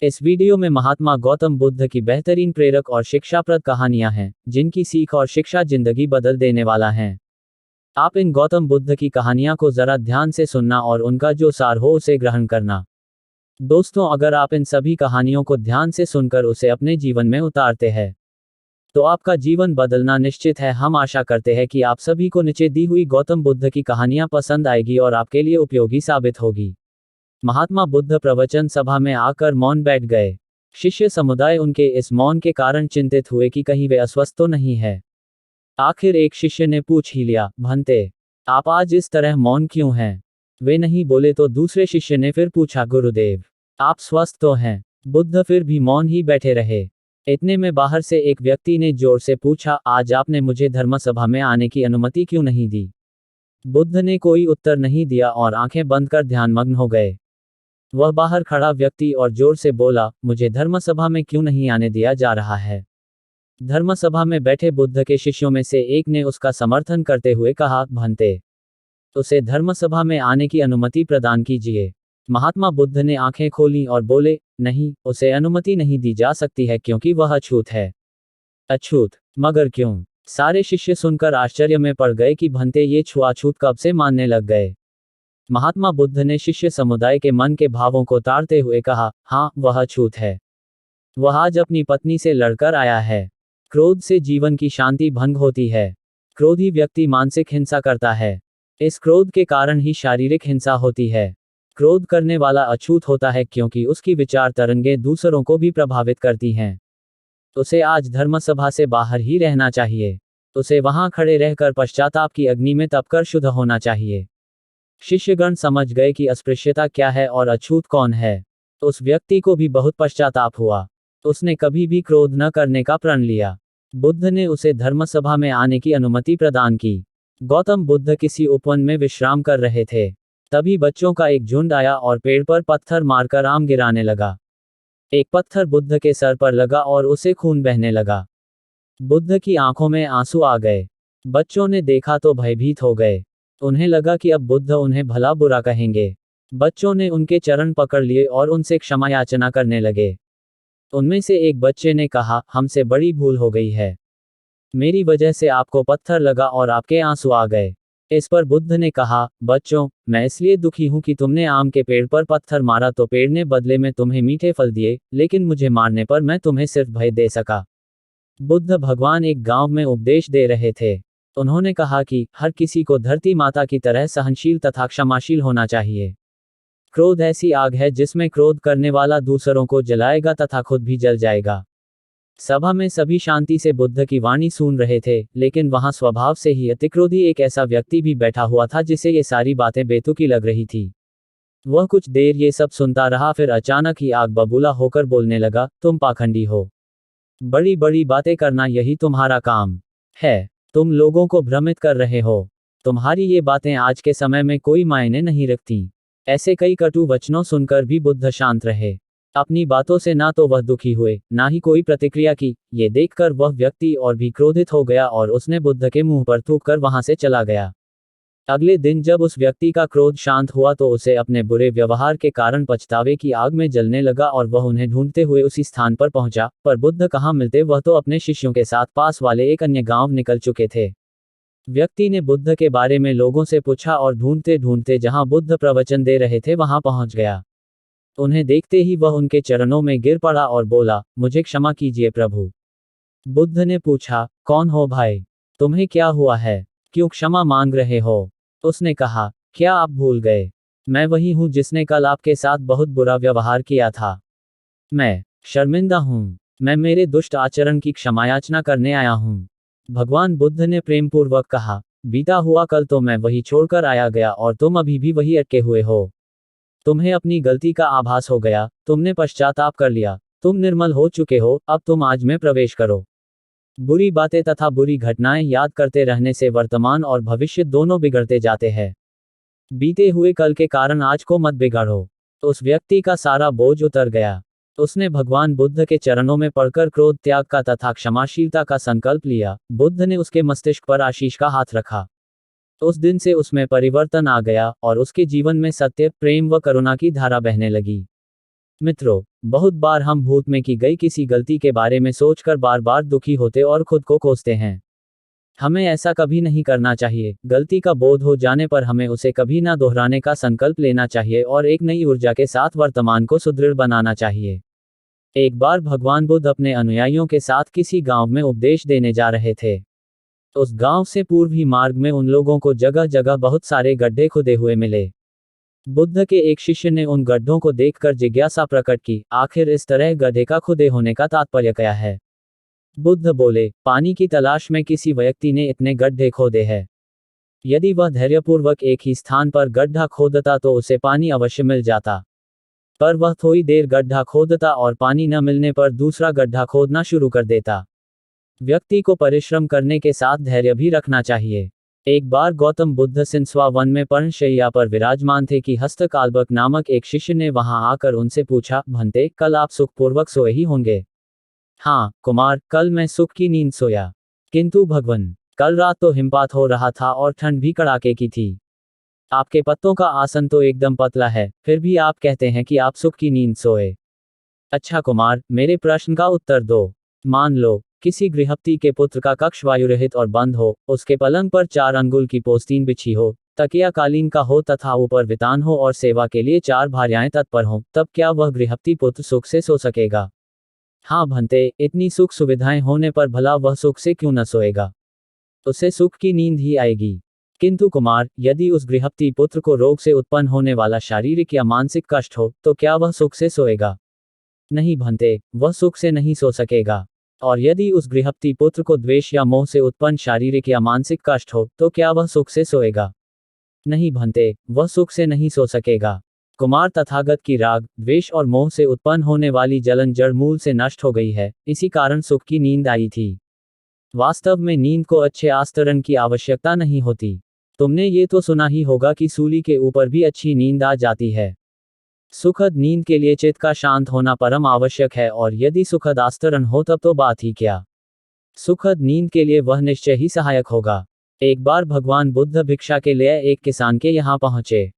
इस वीडियो में महात्मा गौतम बुद्ध की बेहतरीन प्रेरक और शिक्षाप्रद कहानियां हैं, जिनकी सीख और शिक्षा जिंदगी बदल देने वाला है। आप इन गौतम बुद्ध की कहानियां को जरा ध्यान से सुनना और उनका जो सार हो उसे ग्रहण करना। दोस्तों, अगर आप इन सभी कहानियों को ध्यान से सुनकर उसे अपने जीवन में उतारते हैं तो आपका जीवन बदलना निश्चित है। हम आशा करते हैं कि आप सभी को नीचे दी हुई गौतम बुद्ध की कहानियां पसंद आएगी और आपके लिए उपयोगी साबित होगी। महात्मा बुद्ध प्रवचन सभा में आकर मौन बैठ गए। शिष्य समुदाय उनके इस मौन के कारण चिंतित हुए कि कहीं वे अस्वस्थ तो नहीं है। आखिर एक शिष्य ने पूछ ही लिया, भंते, आप आज इस तरह मौन क्यों हैं? वे नहीं बोले तो दूसरे शिष्य ने फिर पूछा, गुरुदेव, आप स्वस्थ तो हैं? बुद्ध फिर भी मौन ही बैठे रहे। इतने में बाहर से एक व्यक्ति ने जोर से पूछा, आज आपने मुझे धर्मसभा में आने की अनुमति क्यों नहीं दी? बुद्ध ने कोई उत्तर नहीं दिया और आंखें बंद कर ध्यानमग्न हो गए। वह बाहर खड़ा व्यक्ति और जोर से बोला, मुझे धर्मसभा में क्यों नहीं आने दिया जा रहा है? धर्मसभा में बैठे बुद्ध के शिष्यों में से एक ने उसका समर्थन करते हुए कहा, भंते, उसे धर्मसभा में आने की अनुमति प्रदान कीजिए। महात्मा बुद्ध ने आंखें खोलीं और बोले, नहीं, उसे अनुमति नहीं दी जा सकती है क्योंकि वह अछूत है। अछूत? मगर क्यों? सारे शिष्य सुनकर आश्चर्य में पड़ गए कि भंते ये छुआछूत कब से मानने लग गए। महात्मा बुद्ध ने शिष्य समुदाय के मन के भावों को ताड़ते हुए कहा, हाँ, वह अछूत है। वह आज अपनी पत्नी से लड़कर आया है। क्रोध से जीवन की शांति भंग होती है। क्रोधी व्यक्ति मानसिक हिंसा करता है। इस क्रोध के कारण ही शारीरिक हिंसा होती है। क्रोध करने वाला अछूत होता है क्योंकि उसकी विचार तरंगे दूसरों को भी प्रभावित करती हैं। उसे आज धर्मसभा से बाहर ही रहना चाहिए। उसे वहां खड़े रहकर पश्चाताप की अग्नि में तपकर शुद्ध होना चाहिए। शिष्यगण समझ गए कि अस्पृश्यता क्या है और अछूत कौन है। उस व्यक्ति को भी बहुत पश्चाताप हुआ। उसने कभी भी क्रोध न करने का प्रण लिया। बुद्ध ने उसे धर्मसभा में आने की अनुमति प्रदान की। गौतम बुद्ध किसी उपवन में विश्राम कर रहे थे। तभी बच्चों का एक झुंड आया और पेड़ पर पत्थर मारकर आम गिराने लगा। एक पत्थर बुद्ध के सर पर लगा और उसे खून बहने लगा। बुद्ध की आंखों में आंसू आ गए। बच्चों ने देखा तो भयभीत हो गए। उन्हें लगा कि अब बुद्ध उन्हें भला बुरा कहेंगे। बच्चों ने उनके चरण पकड़ लिए और उनसे क्षमा याचना करने लगे। उनमें से एक बच्चे ने कहा, हमसे बड़ी भूल हो गई है। मेरी वजह से आपको पत्थर लगा और आपके आंसू आ गए। इस पर बुद्ध ने कहा, बच्चों, मैं इसलिए दुखी हूं कि तुमने आम के पेड़ पर पत्थर मारा तो पेड़ ने बदले में तुम्हें मीठे फल दिए, लेकिन मुझे मारने पर मैं तुम्हें सिर्फ भय दे सका। बुद्ध भगवान एक गांव में उपदेश दे रहे थे। उन्होंने कहा कि हर किसी को धरती माता की तरह सहनशील तथा क्षमाशील होना चाहिए। क्रोध ऐसी आग है जिसमें क्रोध करने वाला दूसरों को जलाएगा तथा खुद भी जल जाएगा। सभा में सभी शांति से बुद्ध की वाणी सुन रहे थे, लेकिन वहां स्वभाव से ही अतिक्रोधी एक ऐसा व्यक्ति भी बैठा हुआ था जिसे ये सारी बातें बेतुकी लग रही थी। वह कुछ देर ये सब सुनता रहा, फिर अचानक ही आग बबूला होकर बोलने लगा, तुम पाखंडी हो। बड़ी बड़ी बातें करना यही तुम्हारा काम है। तुम लोगों को भ्रमित कर रहे हो। तुम्हारी ये बातें आज के समय में कोई मायने नहीं रखती। ऐसे कई कटु वचनों सुनकर भी बुद्ध शांत रहे। अपनी बातों से ना तो वह दुखी हुए, ना ही कोई प्रतिक्रिया की। ये देखकर वह व्यक्ति और भी क्रोधित हो गया और उसने बुद्ध के मुंह पर थूककर वहां से चला गया। अगले दिन जब उस व्यक्ति का क्रोध शांत हुआ तो उसे अपने बुरे व्यवहार के कारण पछतावे की आग में जलने लगा और वह उन्हें ढूंढते हुए उसी स्थान पर पहुंचा, पर बुद्ध कहाँ मिलते। वह तो अपने शिष्यों के साथ पास वाले एक अन्य गांव निकल चुके थे। व्यक्ति ने बुद्ध के बारे में लोगों से पूछा और ढूंढते ढूंढते जहां बुद्ध प्रवचन दे रहे थे वहां पहुंच गया। उन्हें देखते ही वह उनके चरणों में गिर पड़ा और बोला, मुझे क्षमा कीजिए प्रभु। बुद्ध ने पूछा, कौन हो भाई? तुम्हें क्या हुआ है? क्यों क्षमा मांग रहे हो? उसने कहा, क्या आप भूल गए? मैं वही हूं जिसने कल आपके साथ बहुत बुरा व्यवहार किया था। मैं शर्मिंदा हूं। मैं मेरे दुष्ट आचरण की क्षमायाचना करने आया हूं। भगवान बुद्ध ने प्रेमपूर्वक कहा, बीता हुआ कल तो मैं वही छोड़कर आया गया और तुम अभी भी वही अटके हुए हो। तुम्हें अपनी गलती का आभास हो गया, तुमने पश्चाताप कर लिया, तुम निर्मल हो चुके हो, अब तुम आज में प्रवेश करो। बुरी बातें तथा बुरी घटनाएं याद करते रहने से वर्तमान और भविष्य दोनों बिगड़ते जाते हैं। बीते हुए कल के कारण आज को मत बिगाड़ो। उस व्यक्ति का सारा बोझ उतर गया। उसने भगवान बुद्ध के चरणों में पड़कर क्रोध त्याग का तथा क्षमाशीलता का संकल्प लिया। बुद्ध ने उसके मस्तिष्क पर आशीष का हाथ रखा। उस दिन से उसमें परिवर्तन आ गया और उसके जीवन में सत्य, प्रेम व करुणा की धारा बहने लगी। मित्रों, बहुत बार हम भूत में की गई किसी गलती के बारे में सोचकर बार बार दुखी होते और खुद को कोसते हैं। हमें ऐसा कभी नहीं करना चाहिए। गलती का बोध हो जाने पर हमें उसे कभी ना दोहराने का संकल्प लेना चाहिए और एक नई ऊर्जा के साथ वर्तमान को सुदृढ़ बनाना चाहिए। एक बार भगवान बुद्ध अपने अनुयायियों के साथ किसी गांव में उपदेश देने जा रहे थे। उस गांव से पूर्वी मार्ग में उन लोगों को जगह जगह बहुत सारे गड्ढे खुदे हुए मिले। बुद्ध के एक शिष्य ने उन गड्ढों को देखकर जिज्ञासा प्रकट की, आखिर इस तरह गड्ढे का खुदे होने का तात्पर्य क्या है? बुद्ध बोले, पानी की तलाश में किसी व्यक्ति ने इतने गड्ढे खोदे हैं। यदि वह धैर्यपूर्वक एक ही स्थान पर गड्ढा खोदता तो उसे पानी अवश्य मिल जाता। पर वह थोड़ी देर गड्ढा खोदता और पानी न मिलने पर दूसरा गड्ढा खोदना शुरू कर देता। व्यक्ति को परिश्रम करने के साथ धैर्य भी रखना चाहिए। एक बार गौतम बुद्ध सिंसवा वन में पर्णशैया पर विराजमान थे कि हस्तकालबक नामक एक शिष्य ने वहां आकर उनसे पूछा, भंते, कल आप सुखपूर्वक सोए ही होंगे? हाँ कुमार, कल मैं सुख की नींद सोया। किंतु भगवन, कल रात तो हिमपात हो रहा था और ठंड भी कड़ाके की थी। आपके पत्तों का आसन तो एकदम पतला है, फिर भी आप कहते हैं कि आप सुख की नींद सोए। अच्छा कुमार, मेरे प्रश्न का उत्तर दो। मान लो किसी गृहस्थी के पुत्र का कक्ष वायुरहित और बंद हो, उसके पलंग पर 4 अंगुल की पोस्तीन बिछी हो, तकिया कालीन का हो तथा ऊपर वितान हो और सेवा के लिए 4 भार्याएं तत्पर हों, तब क्या वह गृहस्थी पुत्र सुख से सो सकेगा? हाँ भंते, इतनी सुख सुविधाएं होने पर भला वह सुख से क्यों न सोएगा? उसे सुख की नींद ही आएगी। किंतु कुमार, यदि उस गृहस्थी पुत्र को रोग से उत्पन्न होने वाला शारीरिक या मानसिक कष्ट हो, तो क्या वह सुख से सोएगा? नहीं भंते, वह सुख से नहीं सो सकेगा। और यदि उस गृहस्थी पुत्र को द्वेष या मोह से उत्पन्न शारीरिक या मानसिक कष्ट हो, तो क्या वह सुख से सोएगा? नहीं भंते, वह सुख से नहीं सो सकेगा। कुमार, तथागत की राग, द्वेष और मोह से उत्पन्न होने वाली जलन जड़ मूल से नष्ट हो गई है, इसी कारण सुख की नींद आई थी। वास्तव में नींद को अच्छे आस्तरण की आवश्यकता नहीं होती। तुमने ये तो सुना ही होगा कि सूली के ऊपर भी अच्छी नींद आ जाती है। सुखद नींद के लिए चित्त का शांत होना परम आवश्यक है, और यदि सुखद आस्तरण हो तब तो बात ही क्या। सुखद नींद के लिए वह निश्चय ही सहायक होगा। एक बार भगवान बुद्ध भिक्षा के लिए एक किसान के यहाँ पहुंचे।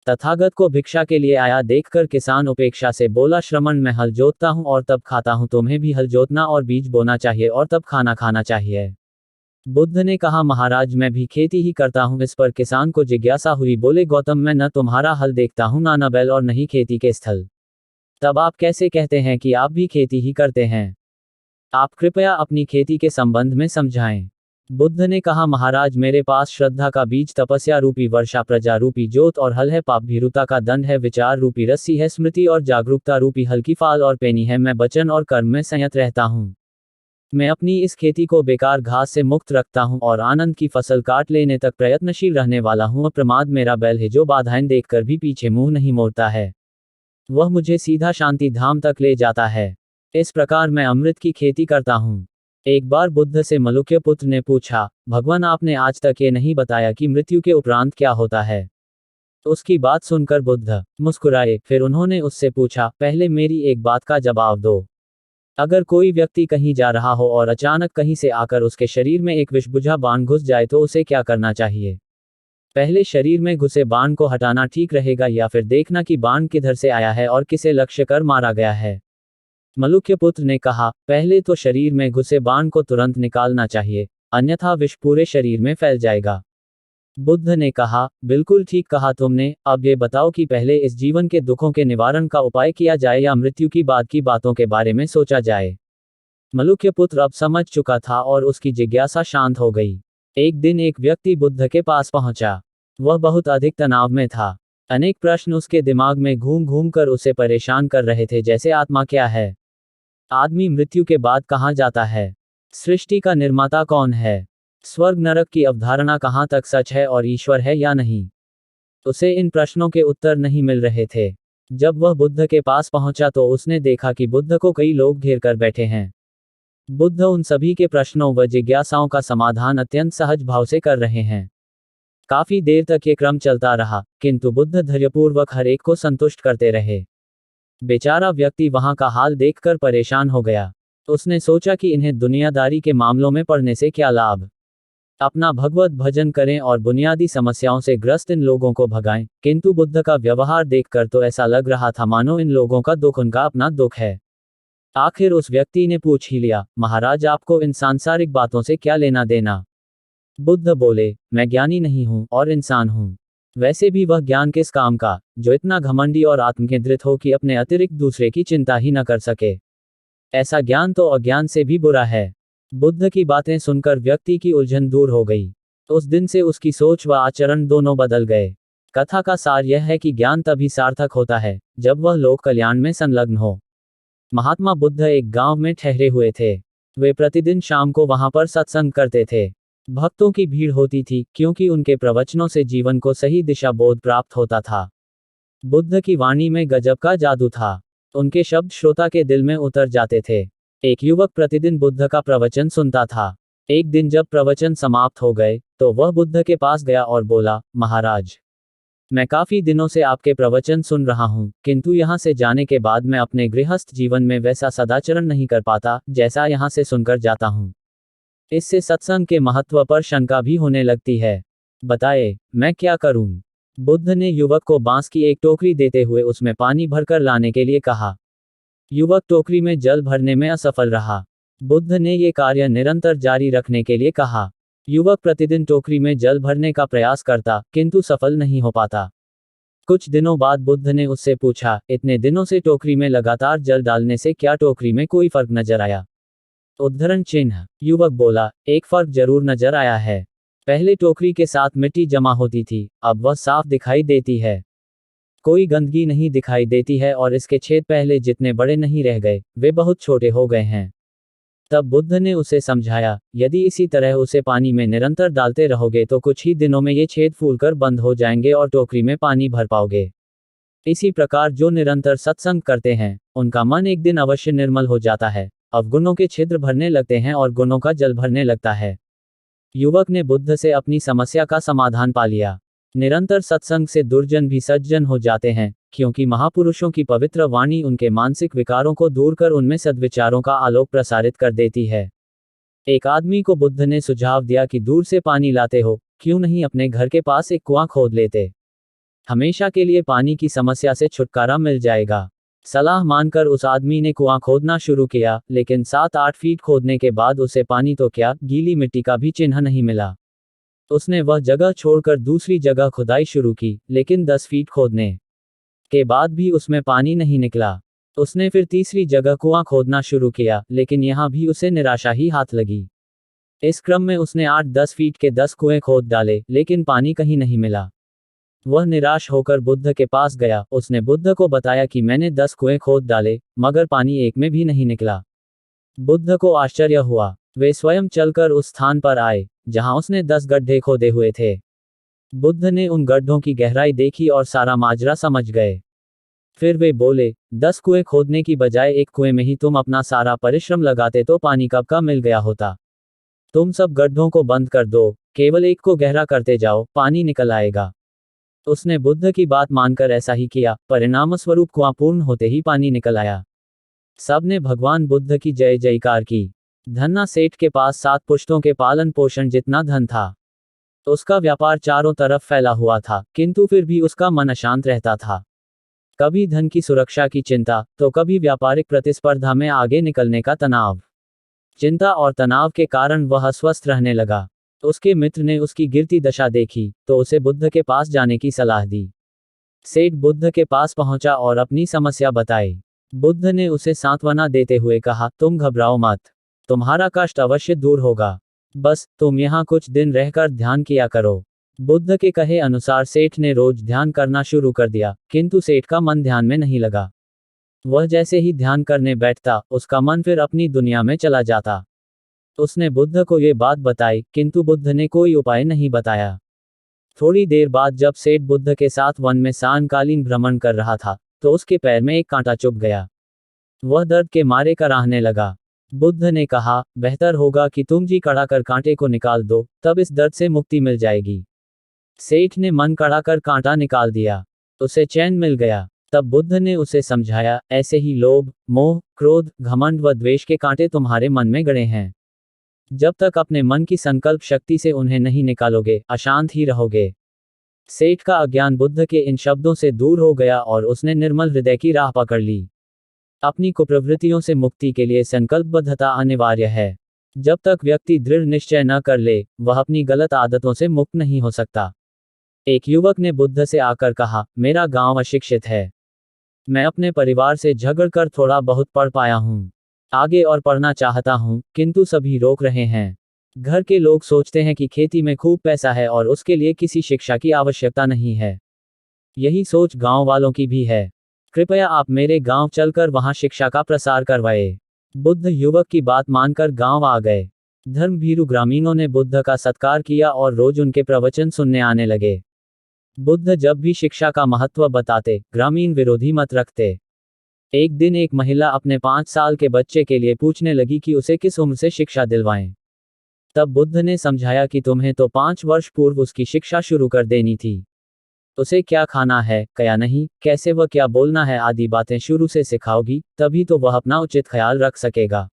तथागत को भिक्षा के लिए आया देखकर किसान उपेक्षा से बोला, श्रमण, मैं हल जोतता हूँ और तब खाता हूँ, तुम्हें भी हल जोतना और बीज बोना चाहिए और तब खाना खाना चाहिए। बुद्ध ने कहा, महाराज, मैं भी खेती ही करता हूँ। इस पर किसान को जिज्ञासा हुई। बोले, गौतम, मैं न तुम्हारा हल देखता हूँ, ना बैल और नहीं खेती के स्थल। तब आप कैसे कहते हैं कि आप भी खेती ही करते हैं? आप कृपया अपनी खेती के संबंध में समझाएं। बुद्ध ने कहा, महाराज, मेरे पास श्रद्धा का बीज, तपस्या रूपी वर्षा, प्रजा रूपी जोत और हल है। पाप भीरुता का दंड है, विचार रूपी रस्सी है, स्मृति और जागरूकता रूपी हल्की फाल और पेनी है। मैं वचन और कर्म में संयत रहता हूँ। मैं अपनी इस खेती को बेकार घास से मुक्त रखता हूँ और आनंद की फसल काट लेने तक प्रयत्नशील रहने वाला हूँ। अप्रमाद मेरा बैल है, जो बाधाएं देखकर भी पीछे मुंह नहीं मोड़ता है। वह मुझे सीधा शांति धाम तक ले जाता है। इस प्रकार मैं अमृत की खेती करता हूँ। एक बार बुद्ध से मलुक्य पुत्र ने पूछा, भगवान, आपने आज तक ये नहीं बताया कि मृत्यु के उपरांत क्या होता है। तो उसकी बात सुनकर बुद्ध मुस्कुराए। फिर उन्होंने उससे पूछा, पहले मेरी एक बात का जवाब दो। अगर कोई व्यक्ति कहीं जा रहा हो और अचानक कहीं से आकर उसके शरीर में एक विषबुझा बाण घुस जाए तो उसे क्या करना चाहिए? पहले शरीर में घुसे बाण को हटाना ठीक रहेगा या फिर देखना कि बाण किधर से आया है और किसे लक्ष्य कर मारा गया है? मलुक्य पुत्र ने कहा, पहले तो शरीर में घुसे बाण को तुरंत निकालना चाहिए, अन्यथा विष पूरे शरीर में फैल जाएगा। बुद्ध ने कहा, बिल्कुल ठीक कहा तुमने। अब ये बताओ कि पहले इस जीवन के दुखों के निवारण का उपाय किया जाए या मृत्यु की बाद की बातों के बारे में सोचा जाए? मलुक्य पुत्र अब समझ चुका था और उसकी जिज्ञासा शांत हो गई। एक दिन एक व्यक्ति बुद्ध के पास पहुंचा। वह बहुत अधिक तनाव में था। अनेक प्रश्न उसके दिमाग में घूम घूम कर उसे परेशान कर रहे थे, जैसे आत्मा क्या है? आदमी मृत्यु के बाद कहाँ जाता है? सृष्टि का निर्माता कौन है? स्वर्ग नरक की अवधारणा कहाँ तक सच है और ईश्वर है या नहीं? उसे इन प्रश्नों के उत्तर नहीं मिल रहे थे। जब वह बुद्ध के पास पहुंचा तो उसने देखा कि बुद्ध को कई लोग घेर कर बैठे हैं। बुद्ध उन सभी के प्रश्नों व जिज्ञासाओं का समाधान अत्यंत सहज भाव से कर रहे हैं। काफी देर तक ये क्रम चलता रहा, किंतु बुद्ध धैर्यपूर्वक हर एक को संतुष्ट करते रहे। बेचारा व्यक्ति वहां का हाल देखकर परेशान हो गया। उसने सोचा कि इन्हें दुनियादारी के मामलों में पड़ने से क्या लाभ। अपना भगवत भजन करें और बुनियादी समस्याओं से ग्रस्त इन लोगों को भगाएं। किंतु बुद्ध का व्यवहार देखकर तो ऐसा लग रहा था मानो इन लोगों का दुख उनका अपना दुख है। आखिर उस व्यक्ति ने पूछ ही लिया, महाराज आपको इन सांसारिक बातों से क्या लेना देना? बुद्ध बोले, मैं ज्ञानी नहीं हूं और इंसान हूं। वैसे भी वह ज्ञान किस काम का, जो इतना घमंडी और आत्मकेंद्रित हो कि अपने अतिरिक्त दूसरे की चिंता ही न कर सके। ऐसा ज्ञान तो अज्ञान से भी बुरा है। बुद्ध की बातें सुनकर व्यक्ति की उलझन दूर हो गई। उस दिन से उसकी सोच व आचरण दोनों बदल गए। कथा का सार यह है कि ज्ञान तभी सार्थक होता है जब वह लोक कल्याण में संलग्न हो। महात्मा बुद्ध एक गांव में ठहरे हुए थे। वे प्रतिदिन शाम को वहां पर सत्संग करते थे। भक्तों की भीड़ होती थी क्योंकि उनके प्रवचनों से जीवन को सही दिशा बोध प्राप्त होता था। बुद्ध की वाणी में गजब का जादू था। उनके शब्द श्रोता के दिल में उतर जाते थे। एक युवक प्रतिदिन बुद्ध का प्रवचन सुनता था। एक दिन जब प्रवचन समाप्त हो गए तो वह बुद्ध के पास गया और बोला, महाराज, मैं काफी दिनों से आपके प्रवचन सुन रहा हूं, किंतु यहां से जाने के बाद मैं अपने गृहस्थ जीवन में वैसा सदाचरण नहीं कर पाता जैसा यहां से सुनकर जाता हूं। इससे सत्संग के महत्व पर शंका भी होने लगती है। बताए, मैं क्या करूं? बुद्ध ने युवक को बांस की एक टोकरी देते हुए उसमें पानी भरकर लाने के लिए कहा। युवक टोकरी में जल भरने में असफल रहा। बुद्ध ने ये कार्य निरंतर जारी रखने के लिए कहा। युवक प्रतिदिन टोकरी में जल भरने का प्रयास करता किंतु सफल नहीं हो पाता। कुछ दिनों बाद बुद्ध ने उससे पूछा, इतने दिनों से टोकरी में लगातार जल डालने से क्या टोकरी में कोई फर्क नजर आया? उद्धरण चिन्ह। युवक बोला, एक फर्क जरूर नजर आया है। पहले टोकरी के साथ मिट्टी जमा होती थी, अब वह साफ दिखाई देती है। कोई गंदगी नहीं दिखाई देती है और इसके छेद पहले जितने बड़े नहीं रह गए, वे बहुत छोटे हो गए हैं। तब बुद्ध ने उसे समझाया, यदि इसी तरह उसे पानी में निरंतर डालते रहोगे तो कुछ ही दिनों में ये छेद फूलकर बंद हो जाएंगे और टोकरी में पानी भर पाओगे। इसी प्रकार जो निरंतर सत्संग करते हैं, उनका मन एक दिन अवश्य निर्मल हो जाता है, अवगुणों के छिद्र भरने लगते हैं और गुणों का जल भरने लगता है। युवक ने बुद्ध से अपनी समस्या का समाधान पा लिया। निरंतर सत्संग से दुर्जन भी सज्जन हो जाते हैं, क्योंकि महापुरुषों की पवित्र वाणी उनके मानसिक विकारों को दूर कर उनमें सद्विचारों का आलोक प्रसारित कर देती है। एक आदमी को बुद्ध ने सुझाव दिया कि दूर से पानी लाते हो, क्यों नहीं अपने घर के पास एक कुआं खोद लेते? हमेशा के लिए पानी की समस्या से छुटकारा मिल जाएगा। सलाह मानकर उस आदमी ने कुआं खोदना शुरू किया, लेकिन 7-8 फीट खोदने के बाद उसे पानी तो क्या, गीली मिट्टी का भी चिन्ह नहीं मिला। उसने वह जगह छोड़कर दूसरी जगह खुदाई शुरू की, लेकिन 10 फीट खोदने के बाद भी उसमें पानी नहीं निकला। उसने फिर तीसरी जगह कुआं खोदना शुरू किया, लेकिन यहां भी उसे निराशा ही हाथ लगी। इस क्रम में उसने 8-10 फीट के 10 कुएं खोद डाले, लेकिन पानी कहीं नहीं मिला। वह निराश होकर बुद्ध के पास गया। उसने बुद्ध को बताया कि मैंने 10 कुएं खोद डाले, मगर पानी एक में भी नहीं निकला। बुद्ध को आश्चर्य हुआ। वे स्वयं चलकर उस स्थान पर आए जहां उसने 10 गड्ढे खोदे हुए थे। बुद्ध ने उन गड्ढों की गहराई देखी और सारा माजरा समझ गए। फिर वे बोले, 10 कुएं खोदने की बजाय एक कुएं में ही तुम अपना सारा परिश्रम लगाते तो पानी कब का मिल गया होता। तुम सब गड्ढों को बंद कर दो, केवल एक को गहरा करते जाओ, पानी निकल आएगा। उसने बुद्ध की बात मानकर ऐसा ही किया। परिणामस्वरूप कुआं पूर्ण होते ही पानी निकल आया। सबने भगवान बुद्ध की जय जयकार की। धन्ना सेठ के पास 7 पुश्तों के पालन पोषण जितना धन था। उसका व्यापार चारों तरफ फैला हुआ था, किंतु फिर भी उसका मन अशांत रहता था। कभी धन की सुरक्षा की चिंता, तो कभी व्यापारिक प्रतिस्पर्धा में आगे निकलने का तनाव। चिंता और तनाव के कारण वह अस्वस्थ रहने लगा। उसके मित्र ने उसकी गिरती दशा देखी, तो उसे बुद्ध के पास जाने की सलाह दी। सेठ बुद्ध के पास पहुंचा और अपनी समस्या बताई। बुद्ध ने उसे सांत्वना देते हुए कहा, तुम घबराओ मत, तुम्हारा कष्ट अवश्य दूर होगा। बस तुम यहाँ कुछ दिन रहकर ध्यान किया करो। बुद्ध के कहे अनुसार सेठ ने रोज ध्यान करना शुरू कर दिया, किंतु सेठ का मन ध्यान में नहीं लगा। वह जैसे ही ध्यान करने बैठता, उसका मन फिर अपनी दुनिया में चला जाता। उसने बुद्ध को ये बात बताई, किंतु बुद्ध ने कोई उपाय नहीं बताया। थोड़ी देर बाद जब सेठ बुद्ध के साथ वन में सायंकालीन भ्रमण कर रहा था, तो उसके पैर में एक कांटा चुभ गया। वह दर्द के मारे कराहने लगा। बुद्ध ने कहा, बेहतर होगा कि तुम जी कड़ा कर कांटे को निकाल दो, तब इस दर्द से मुक्ति मिल जाएगी। सेठ ने मन कड़ा कर कांटा निकाल दिया। उसे चैन मिल गया। तब बुद्ध ने उसे समझाया, ऐसे ही लोभ, मोह, क्रोध, घमंड व द्वेष के कांटे तुम्हारे मन में गड़े हैं। जब तक अपने मन की संकल्प शक्ति से उन्हें नहीं निकालोगे, अशांत ही रहोगे। सेठ का अज्ञान बुद्ध के इन शब्दों से दूर हो गया और उसने निर्मल हृदय की राह पकड़ ली। अपनी कुप्रवृत्तियों से मुक्ति के लिए संकल्पबद्धता अनिवार्य है। जब तक व्यक्ति दृढ़ निश्चय न कर ले, वह अपनी गलत आदतों से मुक्त नहीं हो सकता। एक युवक ने बुद्ध से आकर कहा, मेरा गांव अशिक्षित है। मैं अपने परिवार से झगड़कर थोड़ा बहुत पढ़ पाया हूँ। आगे और पढ़ना चाहता हूँ, किंतु सभी रोक रहे हैं। घर के लोग सोचते हैं कि खेती में खूब पैसा है और उसके लिए किसी शिक्षा की आवश्यकता नहीं है। यही सोच गांव वालों की भी है। कृपया आप मेरे गांव चलकर वहां शिक्षा का प्रसार करवाए। बुद्ध युवक की बात मानकर गांव आ गए। धर्मभीरू ग्रामीणों ने बुद्ध का सत्कार किया और रोज उनके प्रवचन सुनने आने लगे। बुद्ध जब भी शिक्षा का महत्व बताते, ग्रामीण विरोधी मत रखते। एक दिन एक महिला अपने 5 साल के बच्चे के लिए पूछने लगी कि उसे किस उम्र से शिक्षा दिलवाएं। तब बुद्ध ने समझाया कि तुम्हें तो 5 वर्ष पूर्व उसकी शिक्षा शुरू कर देनी थी। उसे क्या खाना है, क्या नहीं, कैसे वह क्या बोलना है आदि बातें शुरू से सिखाओगी, तभी तो वह अपना उचित ख्याल रख सकेगा।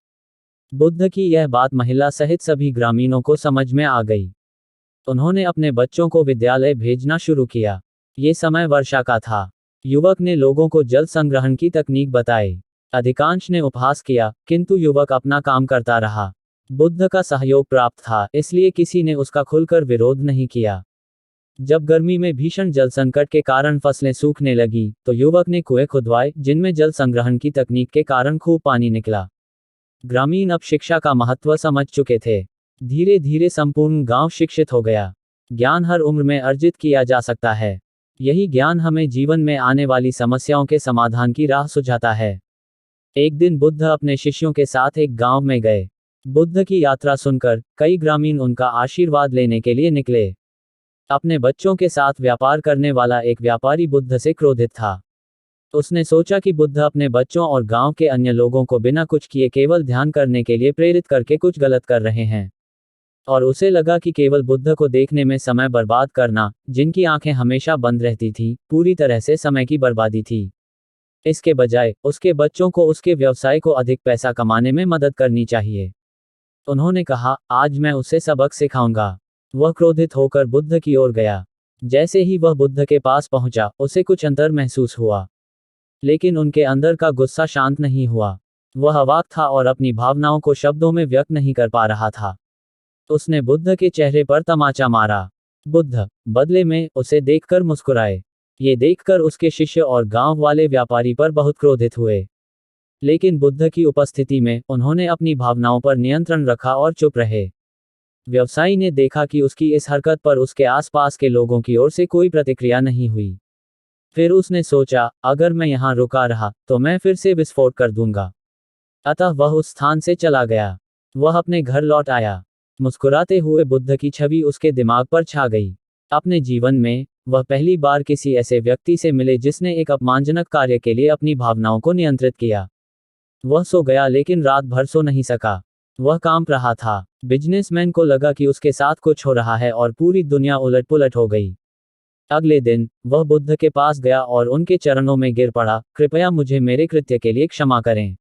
बुद्ध की यह बात महिला सहित सभी ग्रामीणों को समझ में आ गई। उन्होंने अपने बच्चों को विद्यालय भेजना शुरू किया। ये समय वर्षा का था। युवक ने लोगों को जल संग्रहण की तकनीक बताई। अधिकांश ने उपहास किया, किंतु युवक अपना काम करता रहा। बुद्ध का सहयोग प्राप्त था, इसलिए किसी ने उसका खुलकर विरोध नहीं किया। जब गर्मी में भीषण जल संकट के कारण फसलें सूखने लगी, तो युवक ने कुएं खुदवाए, जिनमें जल संग्रहण की तकनीक के कारण खूब पानी निकला। ग्रामीण अब शिक्षा का महत्व समझ चुके थे। धीरे धीरे संपूर्ण गांव शिक्षित हो गया। ज्ञान हर उम्र में अर्जित किया जा सकता है। यही ज्ञान हमें जीवन में आने वाली समस्याओं के समाधान की राह सुझाता है। एक दिन बुद्ध अपने शिष्यों के साथ एक गांव में गए। बुद्ध की यात्रा सुनकर कई ग्रामीण उनका आशीर्वाद लेने के लिए निकले। अपने बच्चों के साथ व्यापार करने वाला एक व्यापारी बुद्ध से क्रोधित था। उसने सोचा कि बुद्ध अपने बच्चों और गांव के अन्य लोगों को बिना कुछ किए केवल ध्यान करने के लिए प्रेरित करके कुछ गलत कर रहे हैं। और उसे लगा कि केवल बुद्ध को देखने में समय बर्बाद करना, जिनकी आंखें हमेशा बंद रहती थीं, पूरी तरह से समय की बर्बादी थी। इसके बजाय उसके बच्चों को उसके व्यवसाय को अधिक पैसा कमाने में मदद करनी चाहिए। उन्होंने कहा, आज मैं उसे सबक सिखाऊंगा। वह क्रोधित होकर बुद्ध की ओर गया। जैसे ही वह बुद्ध के पास पहुंचा, उसे कुछ अंतर महसूस हुआ। लेकिन उनके अंदर का गुस्सा शांत नहीं हुआ। वह अवाक था और अपनी भावनाओं को शब्दों में व्यक्त नहीं कर पा रहा था। उसने बुद्ध के चेहरे पर तमाचा मारा। बुद्ध बदले में उसे देखकर मुस्कुराए। ये देखकर उसके शिष्य और गांव वाले व्यापारी पर बहुत क्रोधित हुए। लेकिन बुद्ध की उपस्थिति में उन्होंने अपनी भावनाओं पर नियंत्रण रखा और चुप रहे। व्यवसायी ने देखा कि उसकी इस हरकत पर उसके आसपास के लोगों की ओर से कोई प्रतिक्रिया नहीं हुई। फिर उसने सोचा, अगर मैं यहाँ रुका रहा, तो मैं फिर से विस्फोट कर दूंगा। अतः वह उस स्थान से चला गया। वह अपने घर लौट आया। मुस्कुराते हुए बुद्ध की छवि उसके दिमाग पर छा गई। अपने जीवन में वह पहली बार किसी ऐसे व्यक्ति से मिले जिसने एक अपमानजनक कार्य के लिए अपनी भावनाओं को नियंत्रित किया। वह सो गया, लेकिन रात भर सो नहीं सका। वह कांप रहा था। बिजनेसमैन को लगा कि उसके साथ कुछ हो रहा है और पूरी दुनिया उलट-पुलट हो गई। अगले दिन वह बुद्ध के पास गया और उनके चरणों में गिर पड़ा, कृपया मुझे मेरे कृत्य के लिए क्षमा करें।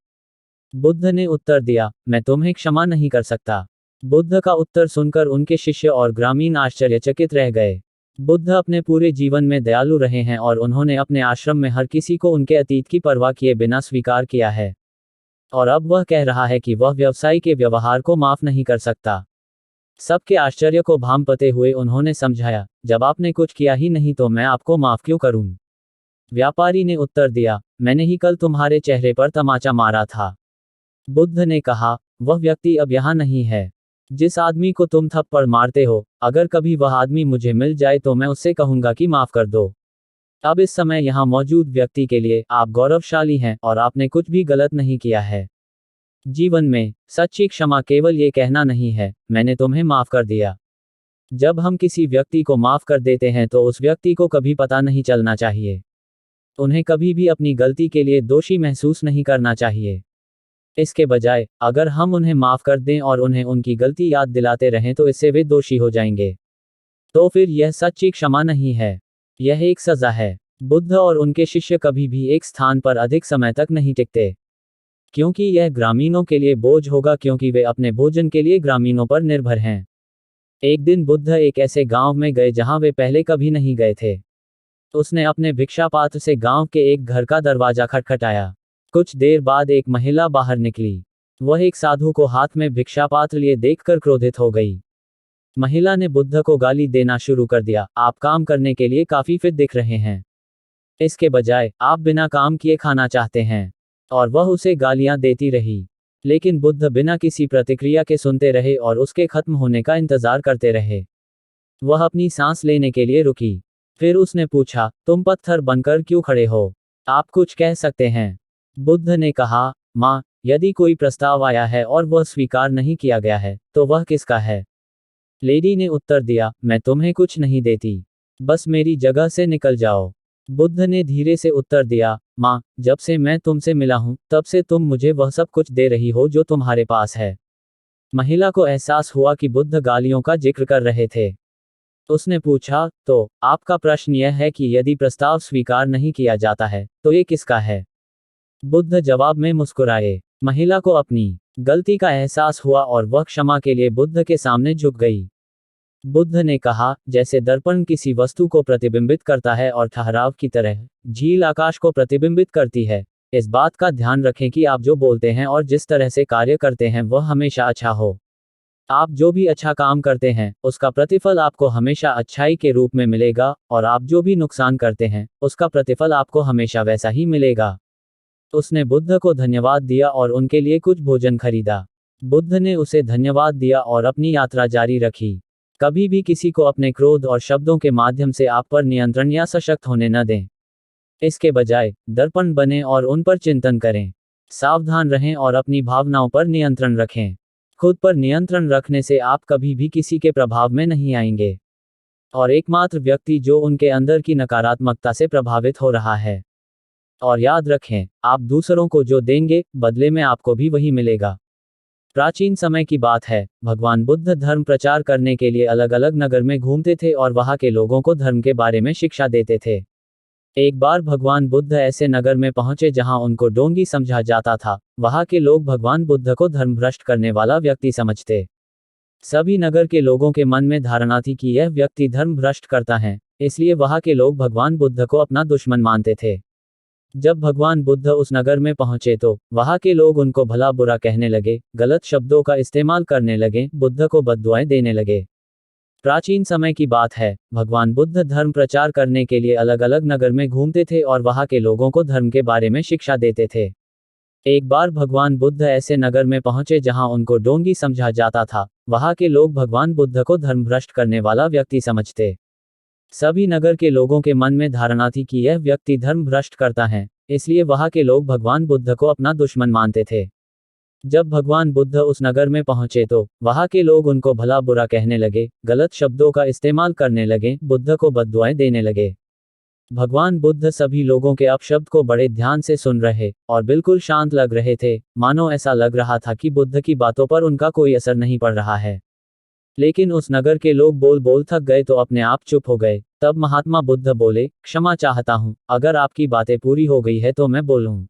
बुद्ध ने उत्तर दिया, मैं तुम्हें क्षमा नहीं कर सकता। बुद्ध का उत्तर सुनकर उनके शिष्य और ग्रामीण आश्चर्यचकित रह गए। बुद्ध अपने पूरे जीवन में दयालु रहे हैं और उन्होंने अपने आश्रम में हर किसी को उनके अतीत की परवाह किए बिना स्वीकार किया है। और अब वह कह रहा है कि वह व्यवसायी के व्यवहार को माफ नहीं कर सकता। सबके आश्चर्य को भांपते हुए उन्होंने समझाया, जब आपने कुछ किया ही नहीं तो मैं आपको माफ क्यों करूं? व्यापारी ने उत्तर दिया, मैंने ही कल तुम्हारे चेहरे पर तमाचा मारा था। बुद्ध ने कहा, वह व्यक्ति अब यहाँ नहीं है। जिस आदमी को तुम थप्पड़ मारते हो, अगर कभी वह आदमी मुझे मिल जाए तो मैं उससे कहूंगा कि माफ कर दो। अब इस समय यहाँ मौजूद व्यक्ति के लिए आप गौरवशाली हैं और आपने कुछ भी गलत नहीं किया है। जीवन में सच्ची क्षमा केवल ये कहना नहीं है, मैंने तुम्हें माफ कर दिया। जब हम किसी व्यक्ति को माफ कर देते हैं तो उस व्यक्ति को कभी पता नहीं चलना चाहिए। उन्हें कभी भी अपनी गलती के लिए दोषी महसूस नहीं करना चाहिए। इसके बजाय अगर हम उन्हें माफ कर दें और उन्हें उनकी गलती याद दिलाते रहें तो इससे वे दोषी हो जाएंगे। तो फिर यह सच्ची क्षमा नहीं है, यह एक सजा है। बुद्ध और उनके शिष्य कभी भी एक स्थान पर अधिक समय तक नहीं टिकते। क्योंकि यह ग्रामीणों के लिए बोझ होगा, क्योंकि वे अपने भोजन के लिए ग्रामीणों पर निर्भर हैं। एक दिन बुद्ध एक ऐसे गांव में गए जहां वे पहले कभी नहीं गए थे। उसने अपने भिक्षा पात्र से गांव के एक घर का दरवाजा खटखटाया। कुछ देर बाद एक महिला बाहर निकली। वह एक साधु को हाथ में भिक्षा पात्र लिए देखकर क्रोधित हो गई। महिला ने बुद्ध को गाली देना शुरू कर दिया, आप काम करने के लिए काफी फिट दिख रहे हैं, इसके बजाय आप बिना काम किए खाना चाहते हैं। और वह उसे गालियां देती रही। लेकिन बुद्ध बिना किसी प्रतिक्रिया के सुनते रहे और उसके खत्म होने का इंतजार करते रहे। वह अपनी सांस लेने के लिए रुकी। फिर उसने पूछा, तुम पत्थर बनकर क्यों खड़े हो? आप कुछ कह सकते हैं? बुद्ध ने कहा, माँ, यदि कोई प्रस्ताव आया है और वह स्वीकार नहीं किया गया है, तो वह किसका है? लेडी ने उत्तर दिया, मैं तुम्हें कुछ नहीं देती, बस मेरी जगह से निकल जाओ। बुद्ध ने धीरे से उत्तर दिया, माँ, जब से मैं तुमसे मिला हूं, तब से तुम मुझे वह सब कुछ दे रही हो जो तुम्हारे पास है। महिला को एहसास हुआ कि बुद्ध गालियों का जिक्र कर रहे थे। उसने पूछा, तो आपका प्रश्न यह है कि यदि प्रस्ताव स्वीकार नहीं किया जाता है, तो ये किसका है? बुद्ध जवाब में मुस्कुराए। महिला को अपनी गलती का एहसास हुआ और वह क्षमा के लिए बुद्ध के सामने झुक गई। बुद्ध ने कहा, जैसे दर्पण किसी वस्तु को प्रतिबिंबित करता है और ठहराव की तरह झील आकाश को प्रतिबिंबित करती है, इस बात का ध्यान रखें कि आप जो बोलते हैं और जिस तरह से कार्य करते हैं वह हमेशा अच्छा हो। आप जो भी अच्छा काम करते हैं, उसका प्रतिफल आपको हमेशा अच्छाई के रूप में मिलेगा, और आप जो भी नुकसान करते हैं, उसका प्रतिफल आपको हमेशा वैसा ही मिलेगा। उसने बुद्ध को धन्यवाद दिया और उनके लिए कुछ भोजन खरीदा। बुद्ध ने उसे धन्यवाद दिया और अपनी यात्रा जारी रखी। कभी भी किसी को अपने क्रोध और शब्दों के माध्यम से आप पर नियंत्रण या सशक्त होने न दें। इसके बजाय दर्पण बने और उन पर चिंतन करें। सावधान रहें और अपनी भावनाओं पर नियंत्रण रखें। खुद पर नियंत्रण रखने से आप कभी भी किसी के प्रभाव में नहीं आएंगे, और एकमात्र व्यक्ति जो उनके अंदर की नकारात्मकता से प्रभावित हो रहा है। और याद रखें, आप दूसरों को जो देंगे, बदले में आपको भी वही मिलेगा। प्राचीन समय की बात है, भगवान बुद्ध धर्म प्रचार करने के लिए अलग अलग नगर में घूमते थे और वहां के लोगों को धर्म के बारे में शिक्षा देते थे। एक बार भगवान बुद्ध ऐसे नगर में पहुंचे जहां उनको डोंगी समझा जाता था। वहां के लोग भगवान बुद्ध को धर्मभ्रष्ट करने वाला व्यक्ति समझते। सभी नगर के लोगों के मन में धारणा थी कि यह व्यक्ति धर्मभ्रष्ट करता है, इसलिए वहां के लोग भगवान बुद्ध को अपना दुश्मन मानते थे। जब भगवान बुद्ध उस नगर में पहुंचे तो वहां के लोग उनको भला बुरा कहने लगे, गलत शब्दों का इस्तेमाल करने लगे, बुद्ध को बद्दुआएं देने लगे। प्राचीन समय की बात है, भगवान बुद्ध धर्म प्रचार करने के लिए अलग अलग नगर में घूमते थे और वहां के लोगों को धर्म के बारे में शिक्षा देते थे। एक बार भगवान बुद्ध ऐसे नगर में पहुंचे जहां उनको डोंगी समझा जाता था। वहां के लोग भगवान बुद्ध को धर्मभ्रष्ट करने वाला व्यक्ति समझते। सभी नगर के लोगों के मन में धारणा थी कि यह व्यक्ति धर्म भ्रष्ट करता है, इसलिए वहां के लोग भगवान बुद्ध को अपना दुश्मन मानते थे। जब भगवान बुद्ध उस नगर में पहुंचे तो वहां के लोग उनको भला बुरा कहने लगे, गलत शब्दों का इस्तेमाल करने लगे, बुद्ध को बद्दुआएं देने लगे। भगवान बुद्ध सभी लोगों के अपशब्द को बड़े ध्यान से सुन रहे और बिल्कुल शांत लग रहे थे, मानो ऐसा लग रहा था कि बुद्ध की बातों पर उनका कोई असर नहीं पड़ रहा है। लेकिन उस नगर के लोग बोल बोल थक गए तो अपने आप चुप हो गए। तब महात्मा बुद्ध बोले, क्षमा चाहता हूँ, अगर आपकी बातें पूरी हो गई है तो मैं बोलूं।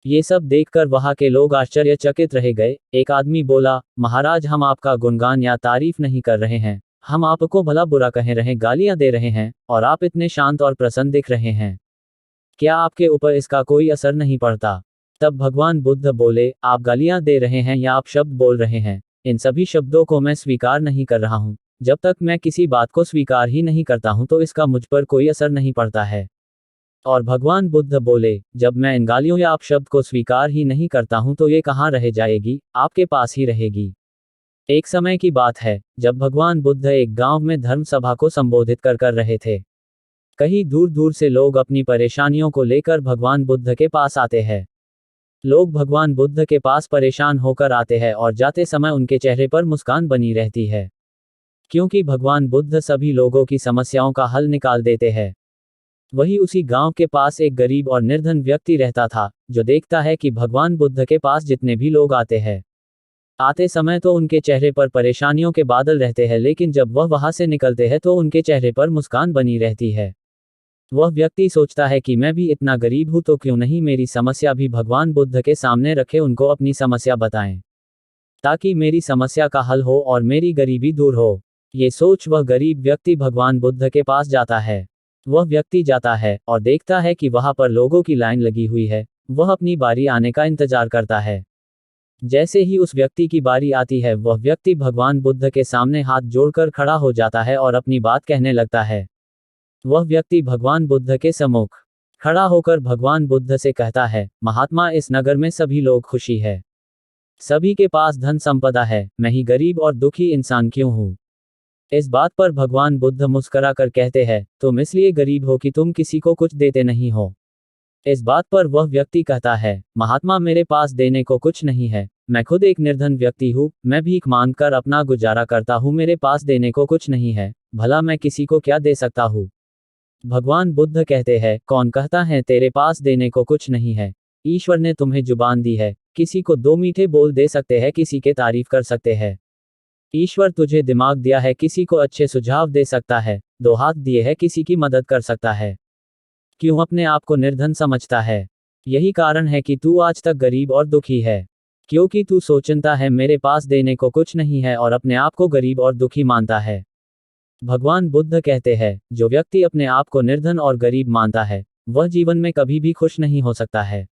ये सब देखकर वहां के लोग आश्चर्यचकित रह गए। एक आदमी बोला, महाराज, हम आपका गुणगान या तारीफ नहीं कर रहे हैं, हम आपको भला बुरा कह रहे, गालियां दे रहे हैं, और आप इतने शांत और प्रसन्न दिख रहे हैं। क्या आपके ऊपर इसका कोई असर नहीं पड़ता? तब भगवान बुद्ध बोले, आप गालियां दे रहे हैं या आप शब्द बोल रहे हैं, इन सभी शब्दों को मैं स्वीकार नहीं कर रहा हूं। जब तक मैं किसी बात को स्वीकार ही नहीं करता हूं तो इसका मुझ पर कोई असर नहीं पड़ता है। और भगवान बुद्ध बोले, जब मैं इन गालियों या अपशब्द को स्वीकार ही नहीं करता हूं तो ये कहाँ रह जाएगी, आपके पास ही रहेगी। एक समय की बात है, जब भगवान बुद्ध एक गांव में धर्म सभा को संबोधित कर रहे थे। कहीं दूर दूर से लोग अपनी परेशानियों को लेकर भगवान बुद्ध के पास आते हैं। लोग भगवान बुद्ध के पास परेशान होकर आते हैं और जाते समय उनके चेहरे पर मुस्कान बनी रहती है, क्योंकि भगवान बुद्ध सभी लोगों की समस्याओं का हल निकाल देते हैं। वही उसी गांव के पास एक गरीब और निर्धन व्यक्ति रहता था, जो देखता है कि भगवान बुद्ध के पास जितने भी लोग आते हैं, आते समय तो उनके चेहरे पर परेशानियों के बादल रहते हैं, लेकिन जब वह वहां से निकलते हैं तो उनके चेहरे पर मुस्कान बनी रहती है। वह व्यक्ति सोचता है कि मैं भी इतना गरीब हूं तो क्यों नहीं मेरी समस्या भी भगवान बुद्ध के सामने रखे, उनको अपनी समस्या बताएं ताकि मेरी समस्या का हल हो और मेरी गरीबी दूर हो। ये सोच वह गरीब व्यक्ति भगवान बुद्ध के पास जाता है। वह व्यक्ति जाता है और देखता है कि वहां पर लोगों की लाइन लगी हुई है। वह अपनी बारी आने का इंतजार करता है। जैसे ही उस व्यक्ति की बारी आती है, वह व्यक्ति भगवान बुद्ध के सामने हाथ जोड़कर खड़ा हो जाता है और अपनी बात कहने लगता है। वह व्यक्ति भगवान बुद्ध के सम्मुख खड़ा होकर भगवान बुद्ध से कहता है, महात्मा, इस नगर में सभी लोग खुशी है, सभी के पास धन संपदा है, मैं ही गरीब और दुखी इंसान क्यों हूं? इस बात पर भगवान बुद्ध मुस्करा कर कहते हैं, तुम इसलिए गरीब हो कि तुम किसी को कुछ देते नहीं हो। इस बात पर वह व्यक्ति कहता है, महात्मा, मेरे पास देने को कुछ नहीं है, मैं खुद एक निर्धन व्यक्ति हूँ, मैं भीख मांगकर अपना गुजारा करता हूँ, मेरे पास देने को कुछ नहीं है, भला मैं किसी को क्या दे सकता हूँ? भगवान बुद्ध कहते हैं, कौन कहता है तेरे पास देने को कुछ नहीं है? ईश्वर ने तुम्हें जुबान दी है, किसी को दो मीठे बोल दे सकते हैं, किसी के तारीफ कर सकते हैं। ईश्वर तुझे दिमाग दिया है, किसी को अच्छे सुझाव दे सकता है, दो हाथ दिए हैं, किसी की मदद कर सकता है। क्यों अपने आप को निर्धन समझता है? यही कारण है कि तू आज तक गरीब और दुखी है, क्योंकि तू सोचता है मेरे पास देने को कुछ नहीं है और अपने आप को गरीब और दुखी मानता है। भगवान बुद्ध कहते हैं, जो व्यक्ति अपने आप को निर्धन और गरीब मानता है, वह जीवन में कभी भी खुश नहीं हो सकता है।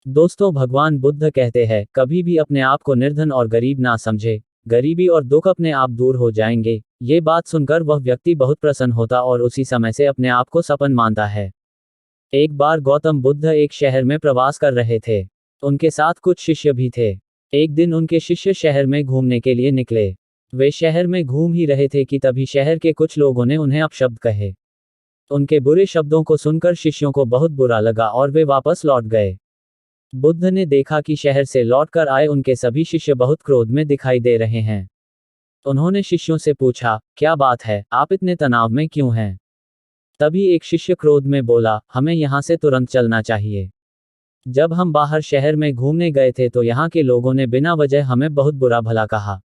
दोस्तों, भगवान बुद्ध कहते हैं, कभी भी अपने आप को निर्धन और गरीब ना समझे, गरीबी और दुख अपने आप दूर हो जाएंगे। ये बात सुनकर वह व्यक्ति बहुत प्रसन्न होता और उसी समय से अपने आप को सपन मानता है। एक बार गौतम बुद्ध एक शहर में प्रवास कर रहे थे। उनके साथ कुछ शिष्य भी थे। एक दिन उनके शिष्य शहर में घूमने के लिए निकले। वे शहर में घूम ही रहे थे कि तभी शहर के कुछ लोगों ने उन्हें अपशब्द कहे। उनके बुरे शब्दों को सुनकर शिष्यों को बहुत बुरा लगा और वे वापस लौट गए। बुद्ध ने देखा कि शहर से लौटकर आए उनके सभी शिष्य बहुत क्रोध में दिखाई दे रहे हैं। उन्होंने शिष्यों से पूछा, क्या बात है, आप इतने तनाव में क्यों हैं? तभी एक शिष्य क्रोध में बोला, हमें यहाँ से तुरंत चलना चाहिए। जब हम बाहर शहर में घूमने गए थे तो यहाँ के लोगों ने बिना वजह हमें बहुत बुरा भला कहा।